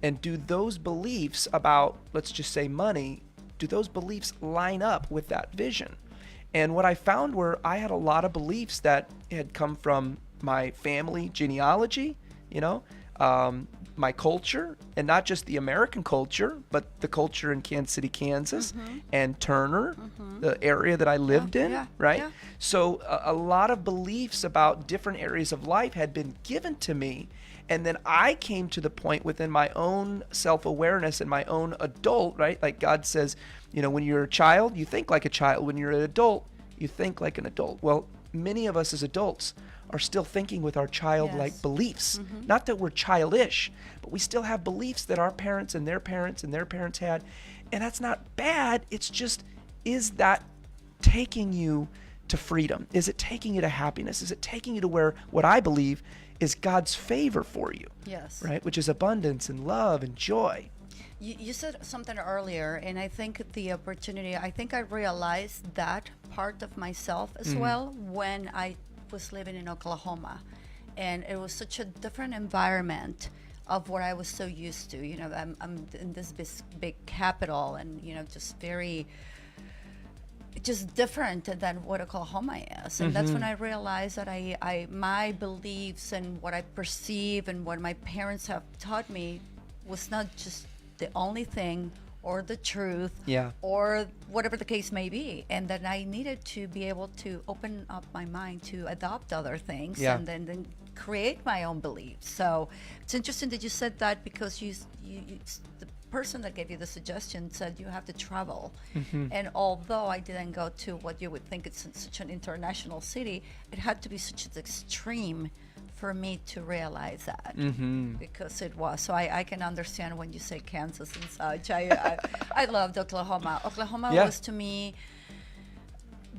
And do those beliefs about, let's just say money, do those beliefs line up with that vision? And what I found were I had a lot of beliefs that had come from my family genealogy, my culture, and not just the American culture, but the culture in Kansas City, Kansas, and Turner, the area that I lived in, right? Yeah. So a lot of beliefs about different areas of life had been given to me. And then I came to the point within my own self-awareness and my own adult, right? Like God says, when you're a child, you think like a child. When you're an adult, you think like an adult. Well, many of us as adults are still thinking with our childlike beliefs. Not that we're childish, but we still have beliefs that our parents and their parents and their parents had. And that's not bad. It's just, is that taking you to freedom? Is it taking you to happiness? Is it taking you to where what I believe is God's favor for you? Yes. Right? Which is abundance and love and joy. You said something earlier, and I think I realized that part of myself as well when I was living in Oklahoma, and it was such a different environment of what I was so used to. I'm in this big capital, and just different than what Oklahoma is. And that's when I realized that my beliefs and what I perceive and what my parents have taught me was not just the only thing or the truth or whatever the case may be, and that I needed to be able to open up my mind to adopt other things and then create my own beliefs. So it's interesting that you said that, because you the person that gave you the suggestion said you have to travel. And although I didn't go to what you would think it's such an international city, it had to be such an extreme for me to realize that, because it was. So I can understand when you say Kansas and such. I loved Oklahoma. Oklahoma was to me,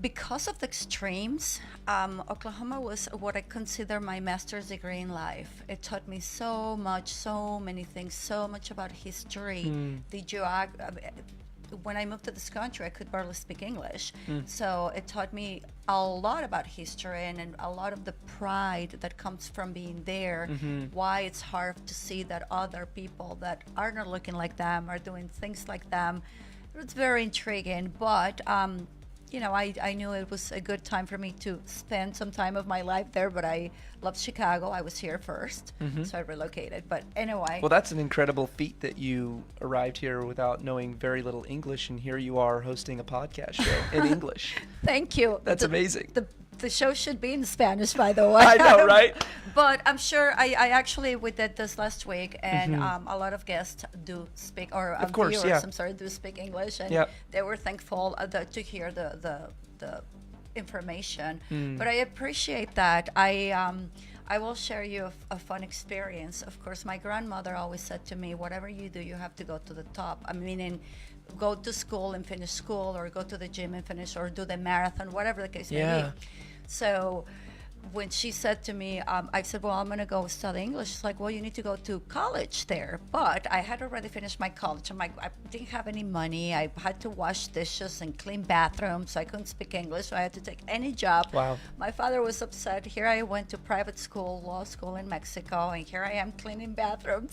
because of the extremes, Oklahoma was what I consider my master's degree in life. It taught me so much, so many things, so much about history, the when I moved to this country, I could barely speak English. So it taught me a lot about history and a lot of the pride that comes from being there, why it's hard to see that other people that are not looking like them are doing things like them. It's very intriguing, but I knew it was a good time for me to spend some time of my life there, but I loved Chicago. I was here first, so I relocated. But anyway. Well, that's an incredible feat that you arrived here without knowing very little English, and here you are hosting a podcast show in English. Thank you. That's amazing. The show should be in Spanish, by the way. I know, right? But I'm sure we did this last week, and a lot of guests do speak, or of course, viewers, do speak English, and they were thankful to hear the information. But I appreciate that. I will share you a fun experience. Of course, my grandmother always said to me, whatever you do, you have to go to the top. I mean, go to school and finish school, or go to the gym and finish, or do the marathon, whatever the case may Yeah. be. So when she said to me, I said, well, I'm going to go study English. She's like, well, you need to go to college there. But I had already finished my college. I'm like, I didn't have any money. I had to wash dishes and clean bathrooms. So I couldn't speak English. So I had to take any job. Wow. My father was upset. Here I went to private school, law school in Mexico, and here I am cleaning bathrooms.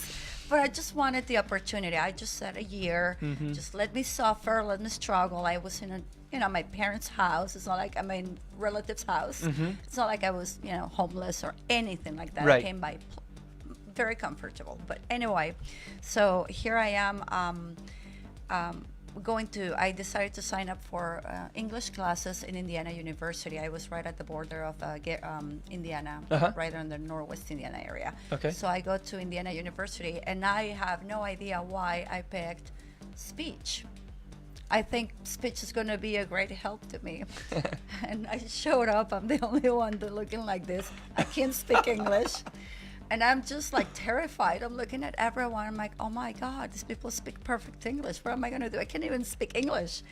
But I just wanted the opportunity. I just said a year. Just let me suffer, let me struggle. I was in my parents' house. It's not like I'm in relatives' house. It's not like I was, homeless or anything like that. Right. I came by very comfortable. But anyway, so here I am I decided to sign up for English classes in Indiana University. I was right at the border of Indiana, right in the Northwest Indiana area. Okay. So I go to Indiana University, and I have no idea why I picked speech. I think speech is going to be a great help to me. And I showed up. I'm the only one looking like this. I can't speak English. And I'm just like terrified. I'm looking at everyone. I'm like, oh my God, these people speak perfect English. What am I going to do? I can't even speak English.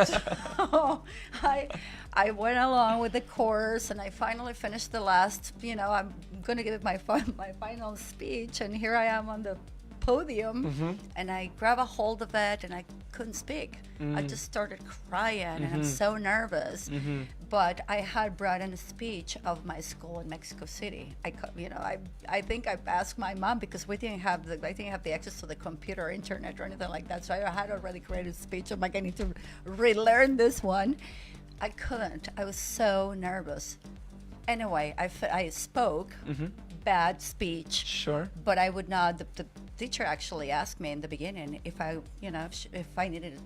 So I went along with the course, and I finally finished the last, I'm going to give my final speech. And here I am on the podium, and I grab a hold of it, and I couldn't speak. I just started crying, and I'm so nervous. But I had brought in a speech of my school in Mexico City. I think I asked my mom, because I didn't have the access to the computer or internet or anything like that. So I had already created a speech. I'm like, I need to relearn this one. I couldn't. I was so nervous. Anyway, I spoke. Bad speech. Sure. But I would not. The teacher actually asked me in the beginning if I needed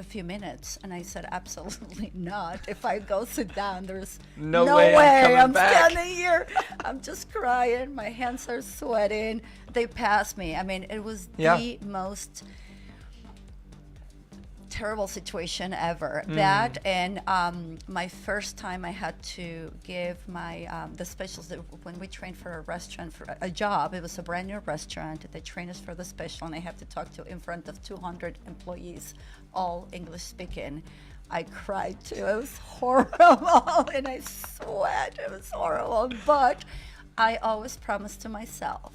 a few minutes, and I said absolutely not. If I go sit down, there's no way I'm back. standing here. I'm just crying. My hands are sweating. They passed me. I mean, it was the most terrible situation ever. That, and my first time I had to give my the specials when we trained for a restaurant for a job. It was a brand new restaurant. They trained us for the special, and I have to talk to in front of 200 employees, all English speaking. I cried too. It was horrible, and I sweat. It was horrible. But I always promised to myself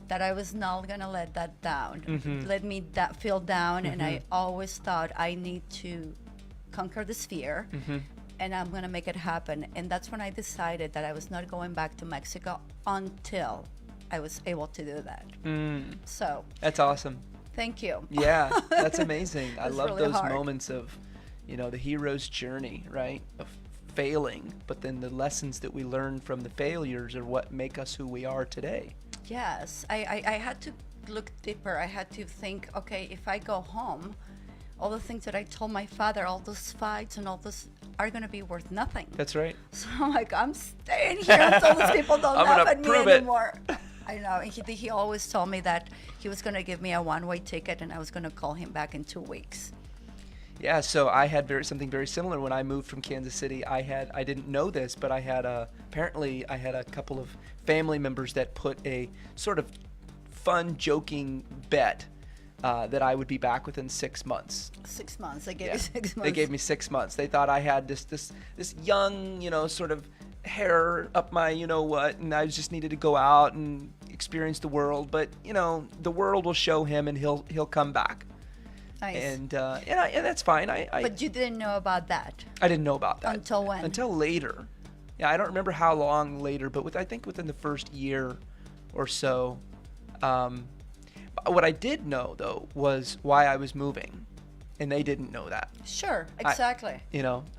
that I was not going to let that down, let me feel down. And I always thought I need to conquer this fear, and I'm going to make it happen. And that's when I decided that I was not going back to Mexico until I was able to do that. So That's awesome. thank you. Yeah, that's amazing. I It's love really those hard. moments of, the hero's journey, right? Of failing, but then the lessons that we learn from the failures are what make us who we are today. Yes, I had to look deeper. I had to think, okay, if I go home, all the things that I told my father, all those fights and all this are going to be worth nothing. That's right. So I'm like, I'm staying here until these people don't I'm laugh gonna at me prove it. anymore. I know. And he always told me that he was going to give me a one-way ticket, and I was going to call him back in 2 weeks. Yeah, so I had something very similar when I moved from Kansas City. I didn't know this, but apparently I had a couple of family members that put a sort of fun, joking bet that I would be back within 6 months. 6 months. They gave you 6 months. They gave me 6 months. They thought I had this young, sort of hair up my what, and I just needed to go out and experience the world. But the world will show him, and he'll come back. Nice. And that's fine. But you didn't know about that I didn't know about that until when? Until later. Yeah, I don't remember how long later, but I think within the first year or so. What I did know though was why I was moving, and they didn't know that. Sure, exactly.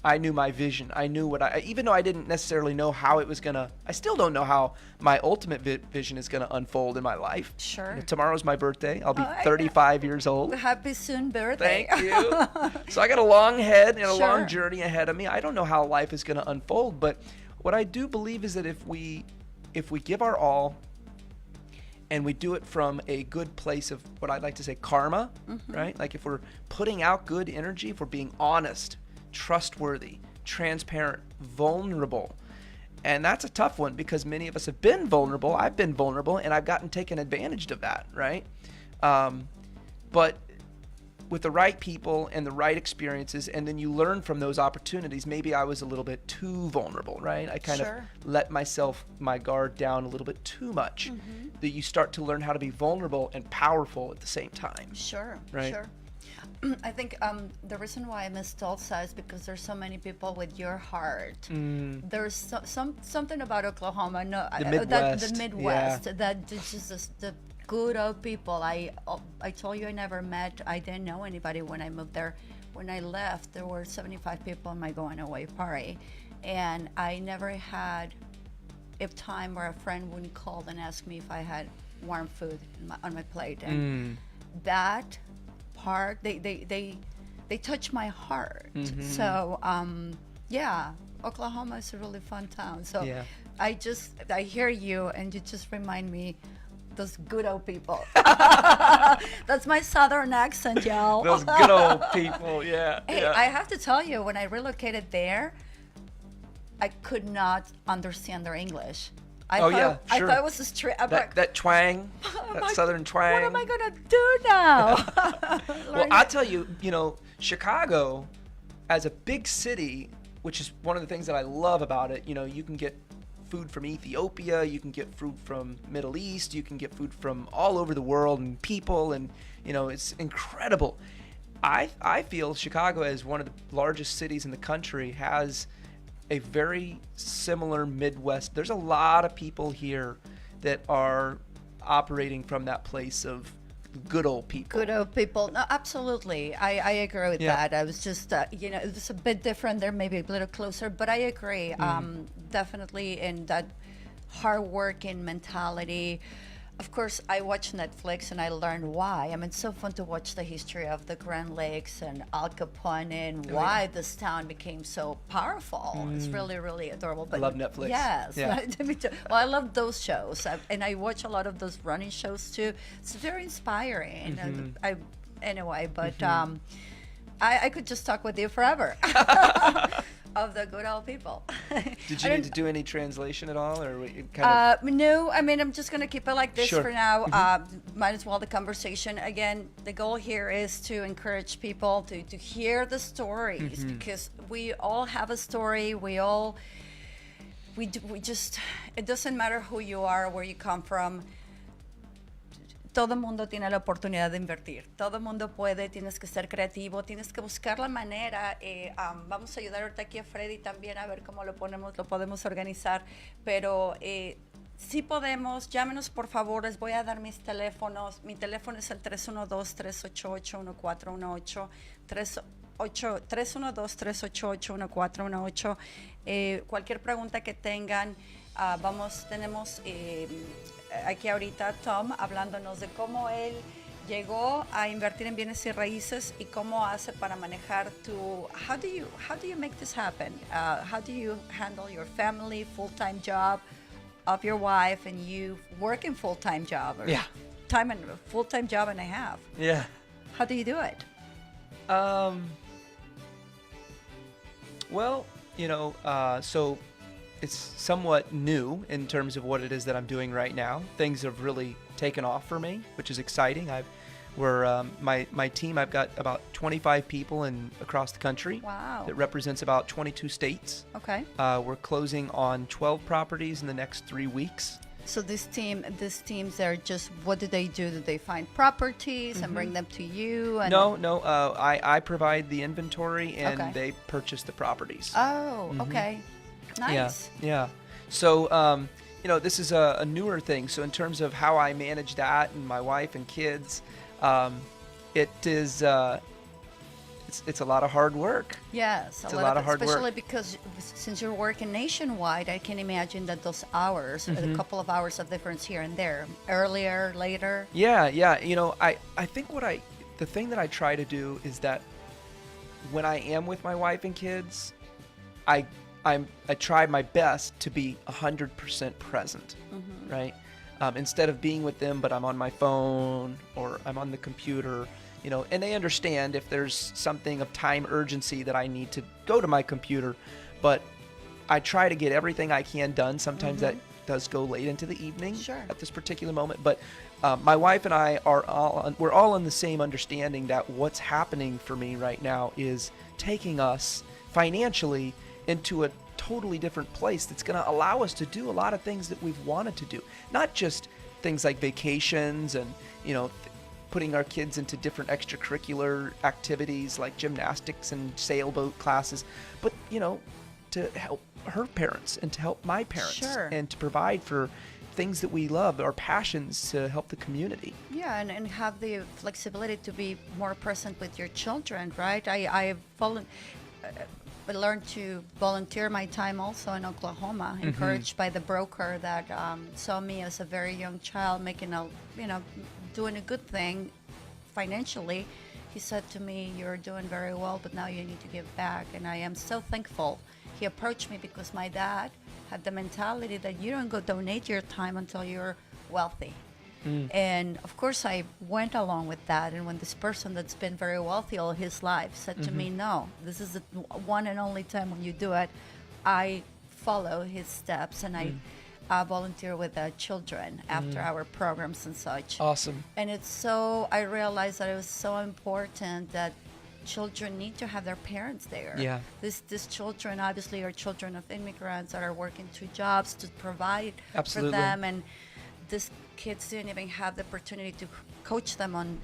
I knew my vision. I knew even though I didn't necessarily know how it was gonna. I still don't know how my ultimate vision is gonna unfold in my life. Sure. Tomorrow's my birthday. I'll be I 35 years old. Happy soon birthday. Thank you. So I got a long head and a Sure. long journey ahead of me. I don't know how life is going to unfold, but what I do believe is that if we give our all and we do it from a good place of what I'd like to say karma, right? Like if we're putting out good energy, if we're being honest, trustworthy, transparent, vulnerable. And that's a tough one because many of us have been vulnerable. I've been vulnerable and I've gotten taken advantage of that, right? But with the right people and the right experiences, and then you learn from those opportunities. Maybe I was a little bit too vulnerable, right? I kind of let my guard down a little bit too much. That you start to learn how to be vulnerable and powerful at the same time. Sure, right? Sure. I think the reason why I miss Tulsa is because there's so many people with your heart. There's something about Oklahoma, the Midwest, that it's just the good old people. I told you I didn't know anybody when I moved there. When I left, there were 75 people in my going away party, and I never had a time where a friend wouldn't call and ask me if I had warm food on my plate, and that part they touch my heart. So Oklahoma is a really fun town. So I hear you, and you just remind me those good old people. That's my southern accent, y'all. Those good old people. Hey, I have to tell you, when I relocated there, I could not understand their English. I thought it was a straight that twang, that southern twang. What am I gonna do now? Well, I'll tell you, Chicago, as a big city, which is one of the things that I love about it. You can get food from Ethiopia, you can get food from Middle East, you can get food from all over the world, and people, and it's incredible. I feel Chicago, as one of the largest cities in the country, has a very similar Midwest. There's a lot of people here that are operating from that place of good old people. Good old people. No, absolutely. I agree with that. I was just, it's a bit different there, maybe a little closer, but I agree. Definitely in that hard-working mentality. Of course, I watch Netflix and I learned why. I mean, it's so fun to watch the history of the Grand Lakes and Al Capone and why this town became so powerful. It's really, really adorable. But I love Netflix. Yes. Yeah. Me too. Well, I love those shows. And I watch a lot of those running shows too. It's very inspiring. I could just talk with you forever. Of the good old people. Did you need to do any translation at all, or kind of? No, I mean, I'm just going to keep it like this Sure. for now. Might as well the conversation. Again, the goal here is to encourage people to hear the stories, because we all have a story. We just, it doesn't matter who you are, where you come from. Todo mundo tiene la oportunidad de invertir. Todo mundo puede, tienes que ser creativo, tienes que buscar la manera. Vamos a ayudar ahorita aquí a Freddy también a ver cómo lo podemos organizar. Pero sí podemos, llámenos por favor, les voy a dar mis teléfonos. Mi teléfono es el 312-388-1418. 312-388-1418. Cualquier pregunta que tengan, tenemos aquí ahorita Tom hablándonos de cómo él llegó a invertir en bienes y raíces y cómo hace para manejar how do you make this happen? How do you handle your family, full-time job of your wife, and you working full-time job? Or full-time job and a half. Yeah. How do you do it? Well, so it's somewhat new in terms of what it is that I'm doing right now. Things have really taken off for me, which is exciting. My team, I've got about 25 people across the country. Wow. That represents about 22 states. Okay. We're closing on 12 properties in the next 3 weeks. So these teams are just, what do they do? Do they find properties and bring them to you? And No. I provide the inventory and they purchase the properties. Oh, okay. Nice. Yeah. So, this is a newer thing. So in terms of how I manage that and my wife and kids, it is, it's a lot of hard work. Yes, it's a lot of hard work. Especially because since you're working nationwide, I can imagine that those hours, a couple of hours of difference here and there, earlier, later. Yeah. I think the thing that I try to do is that when I am with my wife and kids, I try my best to be 100% present, right? Instead of being with them, but I'm on my phone or I'm on the computer, and they understand if there's something of time urgency that I need to go to my computer, but I try to get everything I can done. Sometimes that does go late into the evening Sure. at this particular moment. But my wife and I we're all in the same understanding that what's happening for me right now is taking us financially into a totally different place that's going to allow us to do a lot of things that we've wanted to do. Not just things like vacations and, putting our kids into different extracurricular activities like gymnastics and sailboat classes, but, to help her parents and to help my parents. Sure. And to provide for things that we love, our passions, to help the community. Yeah, and have the flexibility to be more present with your children, right? I learned to volunteer my time also in Oklahoma, encouraged by the broker that saw me as a very young child making doing a good thing financially. He said to me, "You're doing very well, but now you need to give back." And I am so thankful. He approached me because my dad had the mentality that you don't go donate your time until you're wealthy. And of course I went along with that, and when this person that's been very wealthy all his life said to me, "No, this is the one and only time when you do it," I follow his steps, and I volunteer with the children after our programs and such. Awesome. And I realized that it was so important that children need to have their parents there. Yeah. These children obviously are children of immigrants that are working 2 jobs to provide Absolutely. for them, and these kids didn't even have the opportunity to coach them on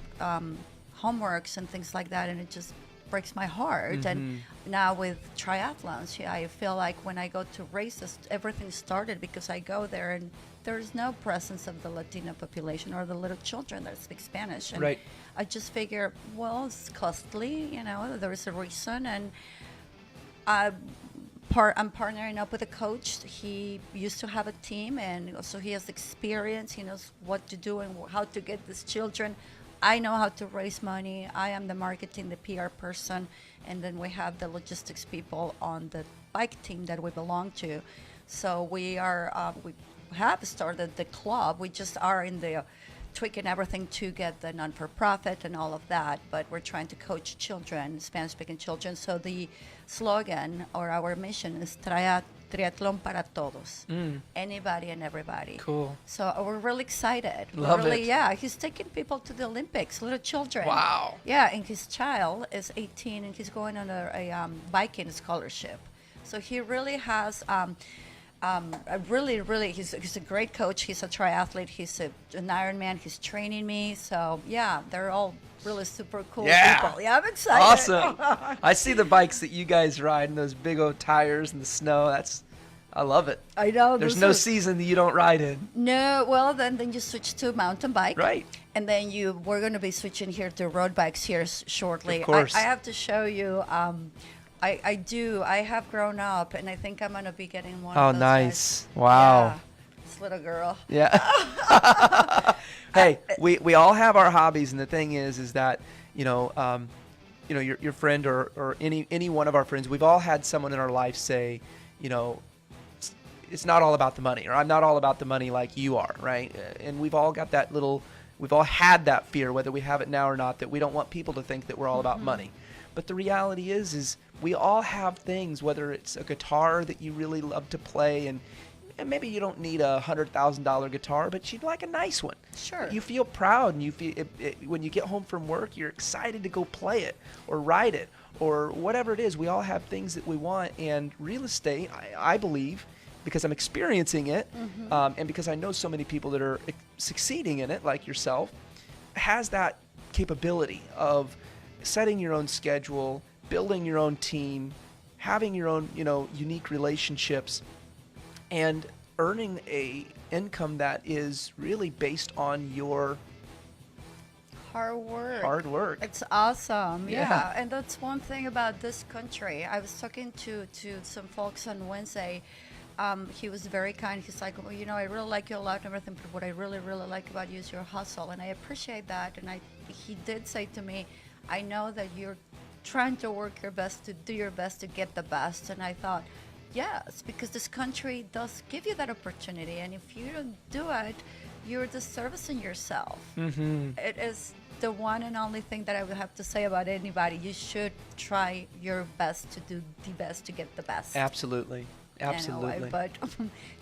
homeworks and things like that, and it just breaks my heart. And now with triathlons, I feel like when I go to races, everything started because I go there and there's no presence of the Latino population or the little children that speak Spanish. And Right. I just figure, well, it's costly, there's a reason. And I'm partnering up with a coach. He used to have a team, and so he has experience. He knows what to do and how to get these children. I know how to raise money. I am the marketing, the PR person, and then we have the logistics people on the bike team that we belong to. So we have started the club. We just are in the tweaking everything to get the non-for-profit and all of that, but we're trying to coach children, Spanish-speaking children. So the slogan or our mission is Triatlón para Todos. Anybody and everybody. Cool. So we're really excited. Love it. Yeah, he's taking people to the Olympics, little children. Wow. Yeah, and his child is 18 and he's going on a biking scholarship. So he really has he's a great coach. He's a triathlete. He's an Ironman. He's training me. So yeah, they're all really super cool people. Yeah, I'm excited. Awesome. I see the bikes that you guys ride and those big old tires in the snow. I love it. I know. There's no season that you don't ride in. No, well then you switch to mountain bike. Right. And then we're going to be switching here to road bikes here shortly. Of course. I have to show you. I have grown up, and I think I'm going to be getting one of those. Oh, nice. Guys. Wow. Yeah, this little girl. Yeah. Hey, we all have our hobbies, and the thing is that, your friend or any one of our friends, we've all had someone in our life say, it's not all about the money, or I'm not all about the money like you are, right? And we've all got we've all had that fear, whether we have it now or not, that we don't want people to think that we're all about money. But the reality is we all have things, whether it's a guitar that you really love to play, and maybe you don't need a $100,000 guitar, but you'd like a nice one. Sure. You feel proud, and you feel when you get home from work, you're excited to go play it or ride it or whatever it is. We all have things that we want, and real estate, I believe, because I'm experiencing it, and because I know so many people that are succeeding in it, like yourself, has that capability of setting your own schedule, building your own team, having your own, unique relationships, and earning a income that is really based on your Hard work. It's awesome. Yeah. And that's one thing about this country. I was talking to some folks on Wednesday. He was very kind. He's like, well, I really like you a lot and everything, but what I really, really like about you is your hustle. And I appreciate that. And he did say to me, I know that you're trying to work your best, to do your best to get the best. And I thought, yes, because this country does give you that opportunity. And if you don't do it, you're disservicing yourself. It is the one and only thing that I would have to say about anybody. You should try your best to do the best to get the best. Absolutely. Absolutely. Anyway, but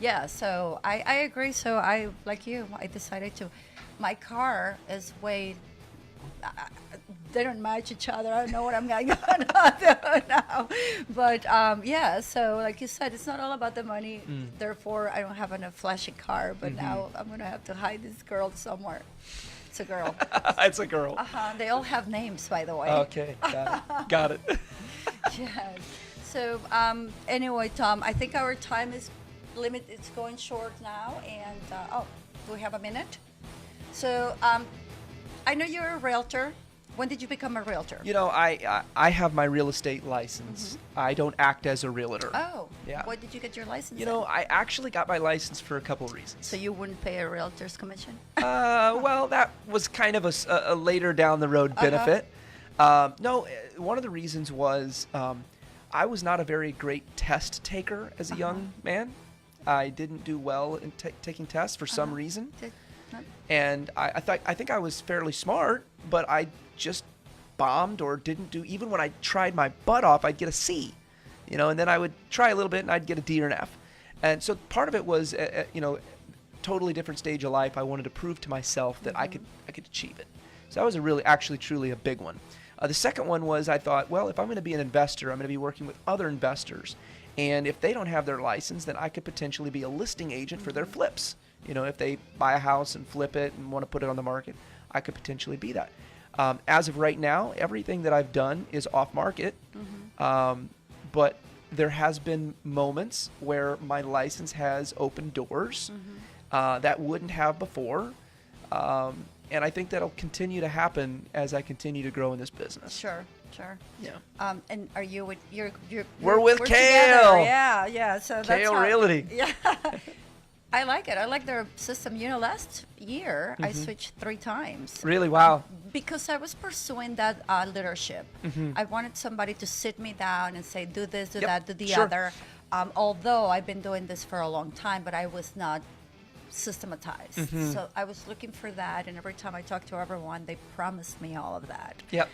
yeah, so I agree. So I, like you, I decided to, my car is way, they don't match each other. I don't know what I'm going to do now. But yeah, so like you said, it's not all about the money. Therefore, I don't have a flashy car, but now I'm going to have to hide this girl somewhere. It's a girl. It's a girl. They all have names, by the way. Okay, got it. Yes. So anyway, Tom, I think our time is limit. It's going short now, and do we have a minute? So I know you're a realtor. When did you become a realtor? You know, I have my real estate license. I don't act as a realtor. Oh, yeah. What did you get your license? You know, I actually got my license for a couple of reasons. So you wouldn't pay a realtor's commission? Well, that was kind of a later down the road benefit. No, one of the reasons was I was not a very great test taker as a young man. I didn't do well in taking tests for some reason. And I think I was fairly smart, but I just bombed or didn't do. Even when I tried my butt off, I'd get a C, you know, and then I would try a little bit and I'd get a D or an F. And so part of it was, you know, totally different stage of life. I wanted to prove to myself that I could achieve it. So that was a really, actually, truly a big one. The second one was I thought, well, if I'm going to be an investor, I'm going to be working with other investors. And if they don't have their license, then I could potentially be a listing agent for their flips. You know, if they buy a house and flip it and want to put it on the market, I could potentially be that. As of right now, everything that I've done is off market. But there has been moments where my license has opened doors that wouldn't have before. And I think that'll continue to happen as I continue to grow in this business. Sure. Yeah. And are you with We're with we're Kale. Together. Yeah. So that's Kale Realty. Yeah. I like it. I like their system. You know, last year I switched 3 times. Really? Wow. Because I was pursuing that leadership. I wanted somebody to sit me down and say, do this, do that, do the other. Although I've been doing this for a long time, but I was not systematized. So I was looking for that, and every time I talked to everyone, they promised me all of that. Yep.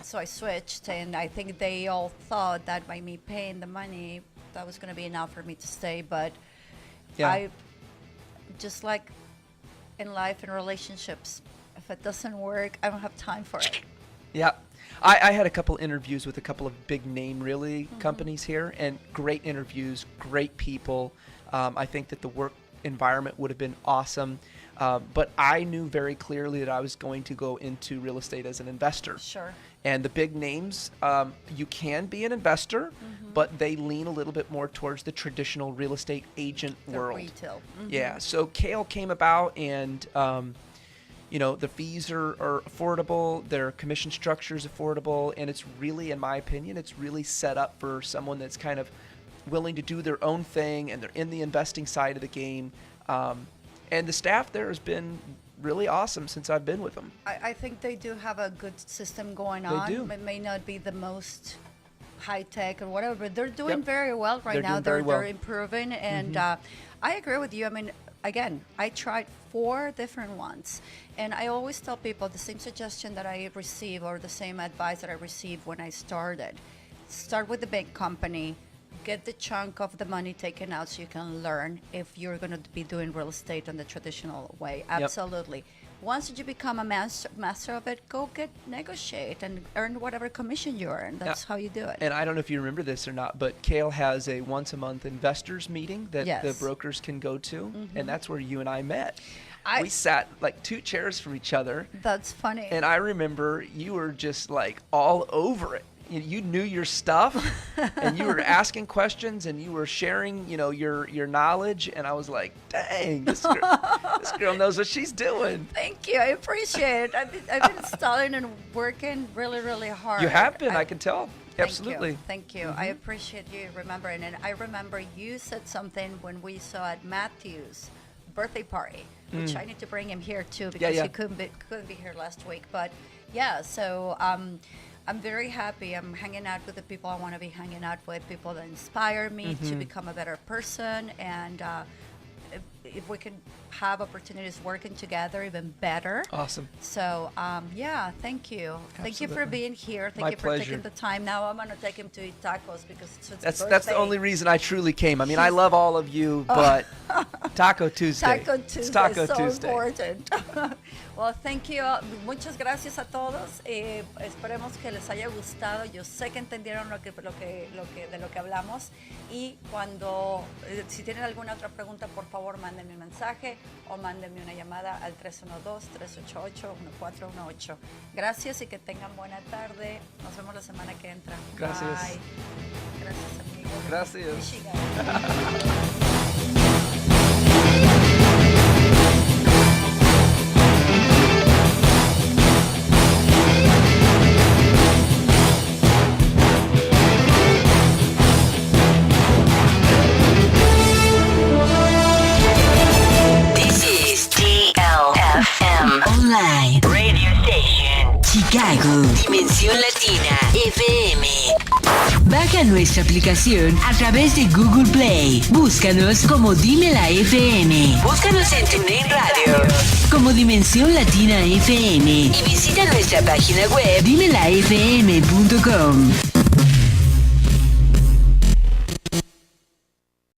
So I switched, and I think they all thought that by me paying the money, that was going to be enough for me to stay. But I, just like in life and relationships, if it doesn't work, I don't have time for it. Yeah. I had a couple interviews with a couple of big name really companies here, and great interviews, great people. I think that the work environment would have been awesome. But I knew very clearly that I was going to go into real estate as an investor. Sure. And the big names, you can be an investor, but they lean a little bit more towards the traditional real estate agent world. Retail. Yeah. So Kale came about, and you know, the fees are affordable, their commission structure is affordable, and it's really, in my opinion, it's really set up for someone that's kind of willing to do their own thing, and they're in the investing side of the game. And the staff there has been really awesome since I've been with them. I think they do have a good system going on. They do. It may not be the most high tech or whatever, but they're doing very well right now. Doing very well. They're improving, and I agree with you. I mean, again, I tried 4 different ones, and I always tell people the same suggestion that I receive or the same advice that I received when I started. Start with the big company. Get the chunk of the money taken out so you can learn if you're going to be doing real estate in the traditional way. Absolutely. Once you become a master of it, go negotiate and earn whatever commission you earn. That's how you do it. And I don't know if you remember this or not, but Kale has a once a month investors meeting that the brokers can go to, and that's where you and I met. We sat like 2 chairs from each other. That's funny. And I remember you were just like all over it. You knew your stuff, and you were asking questions, and you were sharing, you know, your knowledge, and I was like, dang, this girl knows what she's doing. Thank you. I appreciate it. I've been studying and working really, really hard. You have been, I can tell. Absolutely. Thank you. I appreciate you remembering. And I remember you said something when we saw at Matthew's birthday party, which I need to bring him here too because he couldn't be here last week. But yeah, so I'm very happy. I'm hanging out with the people I want to be hanging out with, people that inspire me to become a better person. And if we can have opportunities working together even better. Awesome. So, yeah, thank you. Thank you for Absolutely. being here. Thank My you for pleasure. taking the time. Now I'm going to take him to eat tacos because it's his That's birthday. the only reason I truly came. I mean, I love all of you, but Taco Tuesday. Taco Tuesday, It's Taco so Tuesday. important. Well, thank you. Muchas gracias a todos. Esperemos que les haya gustado. Yo sé que entendieron de lo que hablamos. Y cuando, si tienen alguna otra pregunta, por favor, mándenme un mensaje o mándenme una llamada al 312-388-1418. Gracias y que tengan buena tarde. Nos vemos la semana que entra. Gracias. Bye. Gracias, amigo. Gracias. Michigan. Online Radio Station Chicago, Dimensión Latina FM. Baja nuestra aplicación a través de Google Play. Búscanos como Dime la FM. Búscanos en TuneIn Radio como Dimensión Latina FM y visita nuestra página web dimelafm.com.